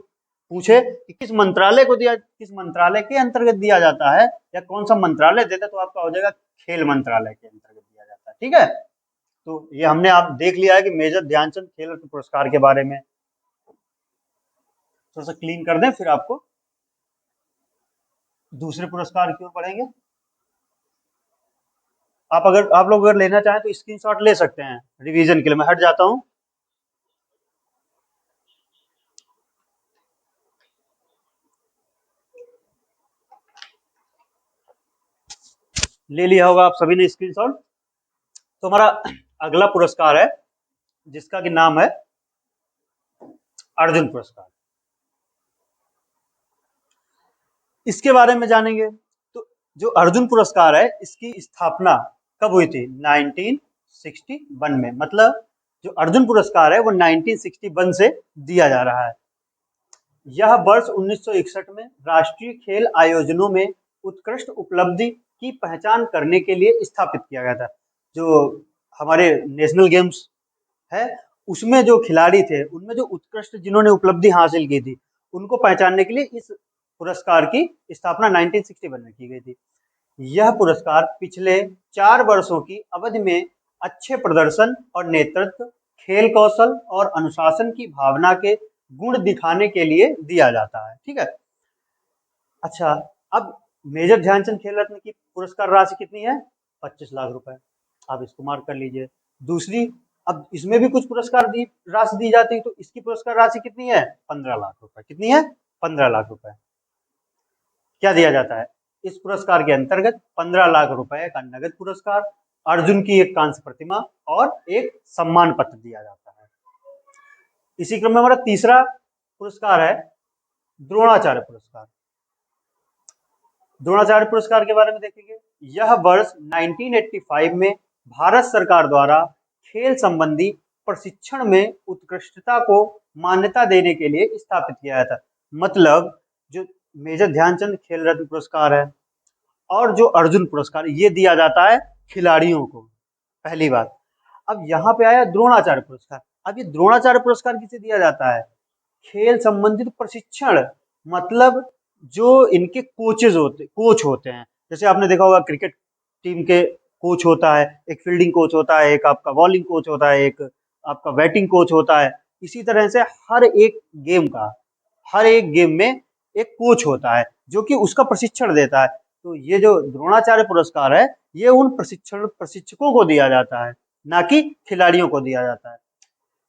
पूछे कि किस मंत्रालय को दिया, किस मंत्रालय के अंतर्गत दिया जाता है या कौन सा मंत्रालय देता है, तो आपका हो जाएगा खेल मंत्रालय के अंतर्गत दिया जाता है। ठीक है, तो ये हमने आप देख लिया है कि मेजर ध्यानचंद खेल रत्न पुरस्कार के बारे में। थोड़ा सा क्लीन कर दें, फिर आपको दूसरे पुरस्कार की ओर बढ़ेंगे। आप लोग अगर लेना चाहें तो स्क्रीनशॉट ले सकते हैं रिवीजन के लिए। मैं हट जाता हूं। ले लिया होगा आप सभी ने स्क्रीनशॉट। तो हमारा अगला पुरस्कार है जिसका कि नाम है अर्जुन पुरस्कार। इसके बारे में जानेंगे। तो जो अर्जुन पुरस्कार है, इसकी स्थापना कब हुई थी? 1961 में। मतलब जो अर्जुन पुरस्कार है वो 1961 से दिया जा रहा है। यह वर्ष 1961 में राष्ट्रीय खेल आयोजनों में उत्कृष्ट उपलब्धि की पहचान करने के लिए स्थापित किया गया था। जो हमारे नेशनल गेम्स है उसमें जो खिलाड़ी थे, उनमें जो उत्कृष्ट जिन्होंने उपलब्धि हासिल की थी, उनको पहचानने के लिए इस पुरस्कार की स्थापना 1961 में की गई थी। यह पुरस्कार पिछले 4 वर्षों की अवधि में अच्छे प्रदर्शन और नेतृत्व, खेल कौशल और अनुशासन की भावना के गुण दिखाने के लिए दिया जाता है। ठीक है, अच्छा, अब मेजर ध्यानचंद खेल रत्न की पुरस्कार राशि कितनी है? 25 लाख रुपए। आप इसको मार्क कर लीजिए। दूसरी, अब इसमें भी कुछ पुरस्कार राशि दी जाती है, तो इसकी पुरस्कार राशि कितनी है? 15 लाख रुपए। कितनी है? 15 लाख रुपए क्या दिया जाता है इस पुरस्कार के अंतर्गत? 15 लाख रुपए का नगद पुरस्कार, अर्जुन की एक कांस्य प्रतिमा और एक सम्मान पत्र दिया जाता है। इसी क्रम में हमारा तीसरा पुरस्कार है द्रोणाचार्य पुरस्कार। द्रोणाचार्य पुरस्कार के बारे में देखेंगे। यह वर्ष 1985 में भारत सरकार द्वारा खेल संबंधी प्रशिक्षण में उत्कृष्टता को मान्यता देने के लिए स्थापित किया गया था। मतलब जो मेजर ध्यानचंद खेल रत्न पुरस्कार है और जो अर्जुन पुरस्कार, ये दिया जाता है खिलाड़ियों को, पहली बात। अब यहाँ पे आया द्रोणाचार्य पुरस्कार। अब ये द्रोणाचार्य पुरस्कार किसे दिया जाता है? खेल संबंधित प्रशिक्षण, मतलब जो इनके कोच होते हैं। जैसे आपने देखा होगा क्रिकेट टीम के कोच होता है, एक फील्डिंग कोच होता है, एक आपका बॉलिंग कोच होता है, एक आपका बैटिंग कोच होता है। इसी तरह से हर एक गेम में एक कोच होता है जो कि उसका प्रशिक्षण देता है। तो ये जो द्रोणाचार्य पुरस्कार है, ये उन प्रशिक्षकों को दिया जाता है, ना कि खिलाड़ियों को दिया जाता है।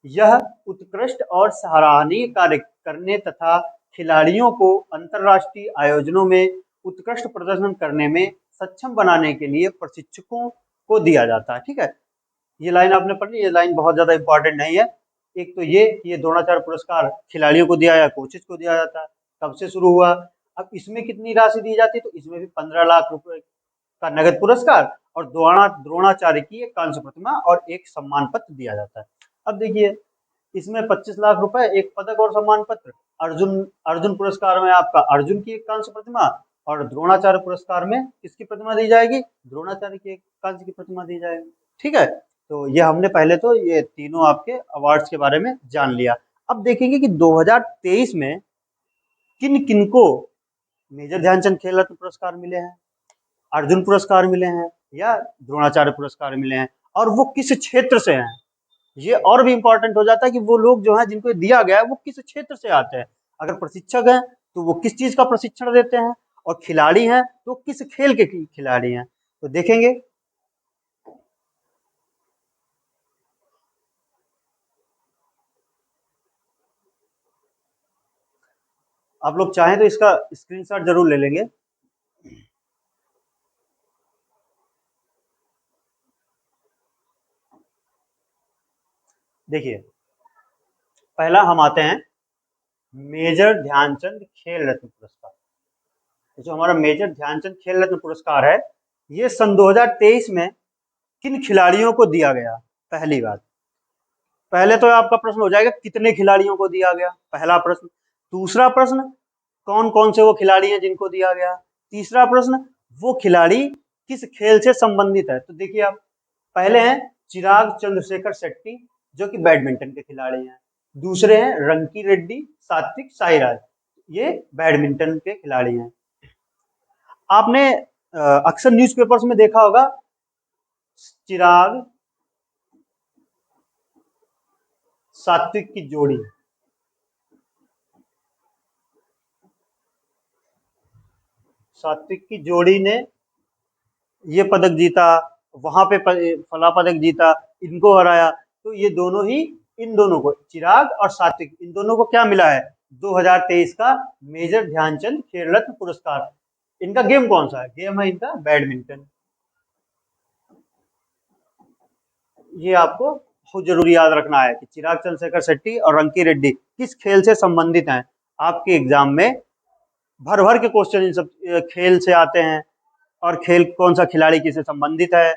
यह उत्कृष्ट और सराहनीय कार्य करने तथा खिलाड़ियों को अंतर्राष्ट्रीय आयोजनों में उत्कृष्ट प्रदर्शन करने में सक्षम बनाने के लिए प्रशिक्षकों को दिया जाता है। ठीक है, ये लाइन आपने पढ़ी, ये लाइन बहुत ज्यादा इंपॉर्टेंट नहीं है। एक तो ये द्रोणाचार्य पुरस्कार खिलाड़ियों को दिया या कोचेस को दिया जाता है। कब से शुरू हुआ? अब इसमें कितनी राशि दी जाती है? तो इसमें भी 15 लाख रुपए का नगद पुरस्कार और द्रोणाचार्य की एक कांस्य प्रतिमा और एक सम्मान पत्र दिया जाता है। अब देखिए, इसमें 25 लाख रुपए, एक पदक और सम्मान पत्र। अर्जुन पुरस्कार में आपका अर्जुन की एक कांस्य प्रतिमा और द्रोणाचार्य पुरस्कार में किसकी प्रतिमा दी जाएगी? द्रोणाचार्य की एक कांस्य की प्रतिमा दी जाएगी। ठीक है, तो ये हमने पहले तो ये तीनों आपके अवार्ड्स के बारे में जान लिया। अब देखेंगे कि 2023 में किन किन को मेजर ध्यानचंद खेल रत्न पुरस्कार मिले हैं, अर्जुन पुरस्कार मिले हैं या द्रोणाचार्य पुरस्कार मिले हैं, और वो किस क्षेत्र से हैं। ये और भी इंपॉर्टेंट हो जाता है कि वो लोग जो है जिनको दिया गया है वो किस क्षेत्र से आते हैं। अगर प्रशिक्षक हैं तो वो किस चीज का प्रशिक्षण देते हैं, और खिलाड़ी हैं तो किस खेल के खिलाड़ी हैं। तो देखेंगे, आप लोग चाहें तो इसका स्क्रीनशॉट जरूर ले लेंगे। देखिए, पहला हम आते हैं मेजर ध्यानचंद खेल रत्न पुरस्कार। जो हमारा मेजर ध्यानचंद खेल रत्न पुरस्कार है, ये सन 2023 में किन खिलाड़ियों को दिया गया? पहली बात, पहले तो आपका प्रश्न हो जाएगा कितने खिलाड़ियों को दिया गया, पहला प्रश्न। दूसरा प्रश्न, कौन कौन से वो खिलाड़ी हैं जिनको दिया गया। तीसरा प्रश्न, वो खिलाड़ी किस खेल से संबंधित है। तो देखिए, आप पहले हैं चिराग चंद्रशेखर शेट्टी जो कि बैडमिंटन के खिलाड़ी हैं। दूसरे हैं रंकी रेड्डी, सात्विक साईराज, ये बैडमिंटन के खिलाड़ी हैं। आपने अक्सर न्यूज़पेपर्स में देखा होगा चिराग सात्विक की जोड़ी, सात्विक की जोड़ी ने ये पदक जीता, वहां पे फला पदक जीता, इनको हराया। तो ये दोनों ही, इन दोनों को, चिराग और सात्विक, इन दोनों को क्या मिला है? 2023 का मेजर ध्यानचंद खेल रत्न पुरस्कार। इनका गेम कौन सा है? गेम है इनका बैडमिंटन। ये आपको बहुत जरूरी याद रखना है कि चिराग चंद्रशेखर शेट्टी और रंकी रेड्डी किस खेल से संबंधित हैं। आपके एग्जाम में भर भर के क्वेश्चन इन सब खेल से आते हैं, और खेल कौन सा खिलाड़ी किससे संबंधित है,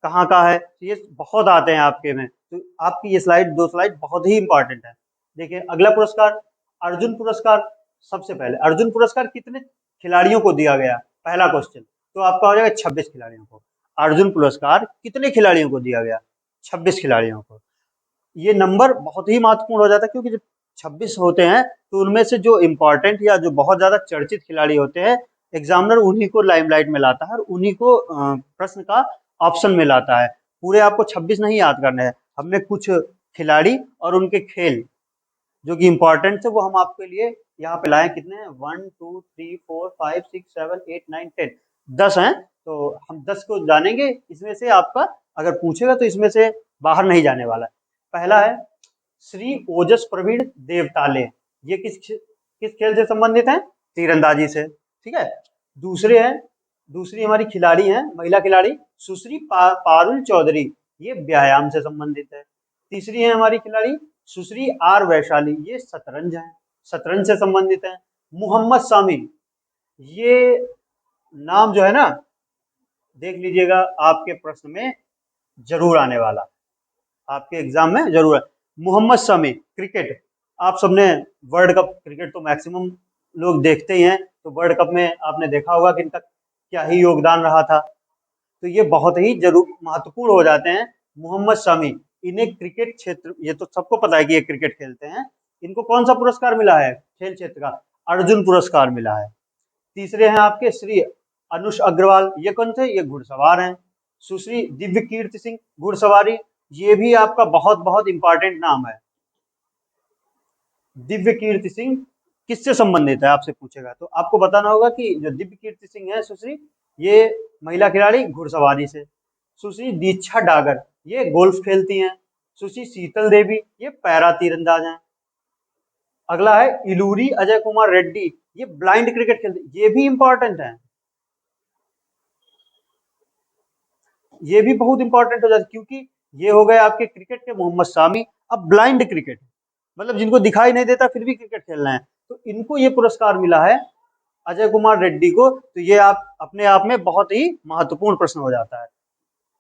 कहाँ का है, ये बहुत आते हैं आपके में। तो आपकी ये स्लाइड, 2 स्लाइड बहुत ही इंपॉर्टेंट है। देखिए, अगला पुरस्कार अर्जुन पुरस्कार। सबसे पहले अर्जुन पुरस्कार कितने खिलाड़ियों को दिया गया? पहला क्वेश्चन तो आपका हो जाएगा 26 खिलाड़ियों को। अर्जुन पुरस्कार कितने खिलाड़ियों को दिया गया? 26 खिलाड़ियों को। ये नंबर बहुत ही महत्वपूर्ण हो जाता है, क्योंकि जब 26 होते हैं तो उनमें से जो इम्पोर्टेंट या जो बहुत ज्यादा चर्चित खिलाड़ी होते हैं, एग्जामिनर उन्हीं को लाइमलाइट में लाता है और उन्हीं को प्रश्न का ऑप्शन में लाता है। पूरे आपको 26 नहीं याद करने हैं, हमने कुछ खिलाड़ी और उनके खेल जो कि इम्पोर्टेंट थे वो हम आपके लिए यहाँ पे लाए। कितने हैं? 1 2 3 4 5 6 7 8 9 10, 10 हैं। तो हम 10 को जानेंगे। इसमें से आपका अगर पूछेगा तो इसमें से बाहर नहीं जाने वाला है। पहला है श्री ओजस प्रवीण देवताले। ये किस किस खेल से संबंधित हैं? तीरंदाजी से। ठीक है। दूसरी हमारी खिलाड़ी हैं, महिला खिलाड़ी सुश्री पारुल चौधरी, ये व्यायाम से संबंधित है। तीसरी है हमारी खिलाड़ी सुश्री आर वैशाली, ये शतरंज से संबंधित है। मोहम्मद सामी, ये नाम जो है ना, देख लीजिएगा आपके प्रश्न में जरूर आने वाला, आपके एग्जाम में जरूर है। मोहम्मद शमी, क्रिकेट, आप सबने वर्ल्ड कप क्रिकेट तो मैक्सिमम लोग देखते ही हैं, तो वर्ल्ड कप में आपने देखा होगा कि इनका क्या ही योगदान रहा था, तो ये बहुत ही जरूर महत्वपूर्ण हो जाते हैं। मोहम्मद शमी, इन्हें क्रिकेट क्षेत्र, ये तो सबको पता है कि ये क्रिकेट खेलते हैं, इनको कौन सा पुरस्कार मिला है खेल क्षेत्र का? अर्जुन पुरस्कार मिला है। तीसरे हैं आपके श्री अनुष अग्रवाल, ये कौन थे? ये घुड़सवार हैं। सुश्री दिव्य कीर्ति सिंह, घुड़सवारी, ये भी आपका बहुत बहुत इंपॉर्टेंट नाम है। दिव्य कीर्ति सिंह किससे संबंधित है आपसे पूछेगा, तो आपको बताना होगा कि जो दिव्य कीर्ति सिंह है सुश्री, ये महिला खिलाड़ी घुड़सवारी से। सुश्री दीक्षा डागर, ये गोल्फ खेलती हैं। सुश्री शीतल देवी, ये पैरा तीरंदाज हैं। अगला है इलूरी अजय कुमार रेड्डी, ये ब्लाइंड क्रिकेट खेलते, ये भी इंपॉर्टेंट है, ये भी बहुत इंपॉर्टेंट हो जाता है, क्योंकि ये हो गए आपके क्रिकेट के मोहम्मद शामी। अब ब्लाइंड क्रिकेट, मतलब जिनको दिखाई नहीं देता फिर भी क्रिकेट खेलना है, तो इनको ये पुरस्कार मिला है अजय कुमार रेड्डी को, तो ये आप अपने आप में बहुत ही महत्वपूर्ण प्रश्न हो जाता है।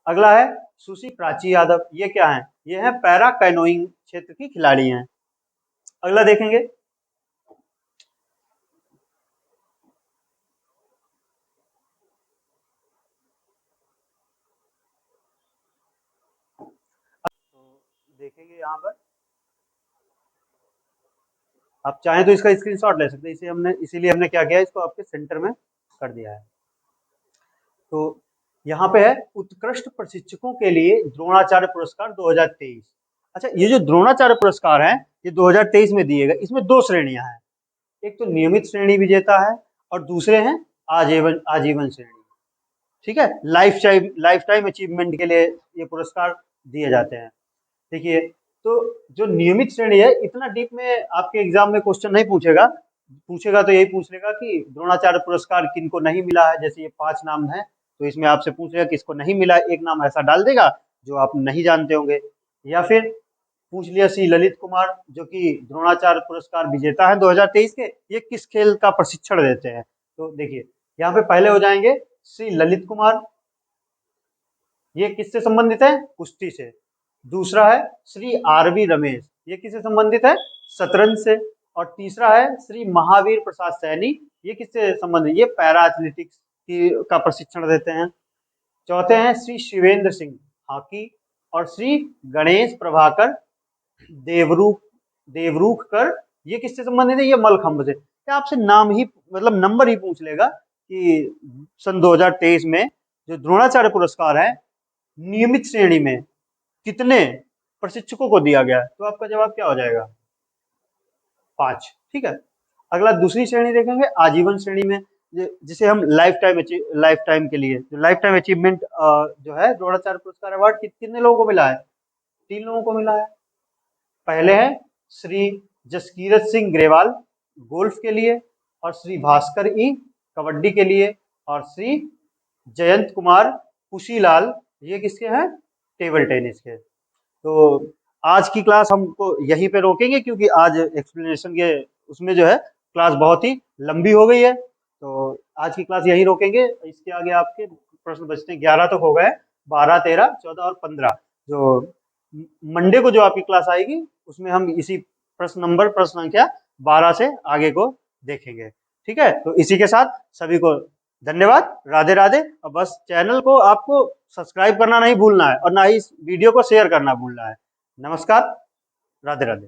अगला है सुश्री प्राची यादव, ये क्या है? ये है पैरा कैनोइंग क्षेत्र की खिलाड़ी हैं। अगला देखेंगे, तो देखेंगे यहाँ पर, आप चाहें तो इसका स्क्रीनशॉट ले सकते हैं, इसीलिए हमने क्या किया, इसको आपके सेंटर में कर दिया है। तो यहाँ पे है उत्कृष्ट प्रशिक्षकों के लिए द्रोणाचार्य पुरस्कार 2023। अच्छा, ये जो द्रोणाचार्य पुरस्कार है, ये 2023 में दिए गए, इसमें दो श्रेणियां हैं, एक तो नियमित श्रेणी विजेता है और दूसरे हैं आजीवन श्रेणी। ठीक है, लाइफ टाइम अचीवमेंट के लिए ये पुरस्कार दिए जाते हैं। देखिए, तो जो नियमित श्रेणी है, इतना डीप में आपके एग्जाम में क्वेश्चन नहीं पूछेगा तो यही पूछ लेगा कि द्रोणाचार्य पुरस्कार किनको नहीं मिला है, जैसे ये 5 नाम है, तो इसमें आपसे पूछेगा किसको नहीं मिला, एक नाम ऐसा डाल देगा जो आप नहीं जानते होंगे, या फिर पूछ लिया श्री ललित कुमार, जो कि द्रोणाचार्य पुरस्कार विजेता है 2023 के, ये किस खेल का प्रशिक्षण देते हैं। तो देखिए, यहाँ पे पहले हो जाएंगे श्री ललित कुमार, ये किससे संबंधित है? कुश्ती से। दूसरा है श्री आरवी रमेश, ये किससे संबंधित है? शतरंज से। और तीसरा है श्री महावीर प्रसाद सैनी, ये किससे संबंधित? ये पैरा एथलेटिक्स का प्रशिक्षण देते हैं। चौथे हैं श्री शिवेंद्र सिंह, हॉकी। और श्री गणेश प्रभाकर देवरूखकर, ये किससे संबंधित है? ये मलखंभ से। क्या आपसे नाम ही, मतलब नंबर ही पूछ लेगा कि सन 2023 में जो द्रोणाचार्य पुरस्कार है नियमित श्रेणी में कितने प्रशिक्षकों को दिया गया है, तो आपका जवाब क्या हो जाएगा? 5। ठीक है। अगला दूसरी श्रेणी देखेंगे, आजीवन श्रेणी में, जिसे हम लाइफ टाइम के लिए, जो लाइफ टाइम अचीवमेंट जो है द्रोणाचार्य पुरस्कार अवार्ड कितने लोगों को मिला है? 3 लोगों को मिला है। पहले है श्री जसकीरत सिंह ग्रेवाल, गोल्फ के लिए, और श्री भास्कर ई, कबड्डी के लिए, और श्री जयंत कुमार कुशीलाल, ये किसके हैं? टेबल टेनिस के। तो आज की क्लास हमको यहीं पे रोकेंगे, क्योंकि आज एक्सप्लेनेशन के उसमें जो है क्लास बहुत ही लंबी हो गई है, तो आज की क्लास यहीं रोकेंगे। इसके आगे आपके प्रश्न बचते हैं, 11 तक हो गए, 12, 13, 14 और 15। जो मंडे को जो आपकी क्लास आएगी, उसमें हम इसी प्रश्न संख्या 12 से आगे को देखेंगे। ठीक है, तो इसी के साथ सभी को धन्यवाद, राधे राधे। और बस चैनल को आपको सब्सक्राइब करना नहीं भूलना है, और ना ही इस वीडियो को शेयर करना भूलना है। नमस्कार, राधे राधे।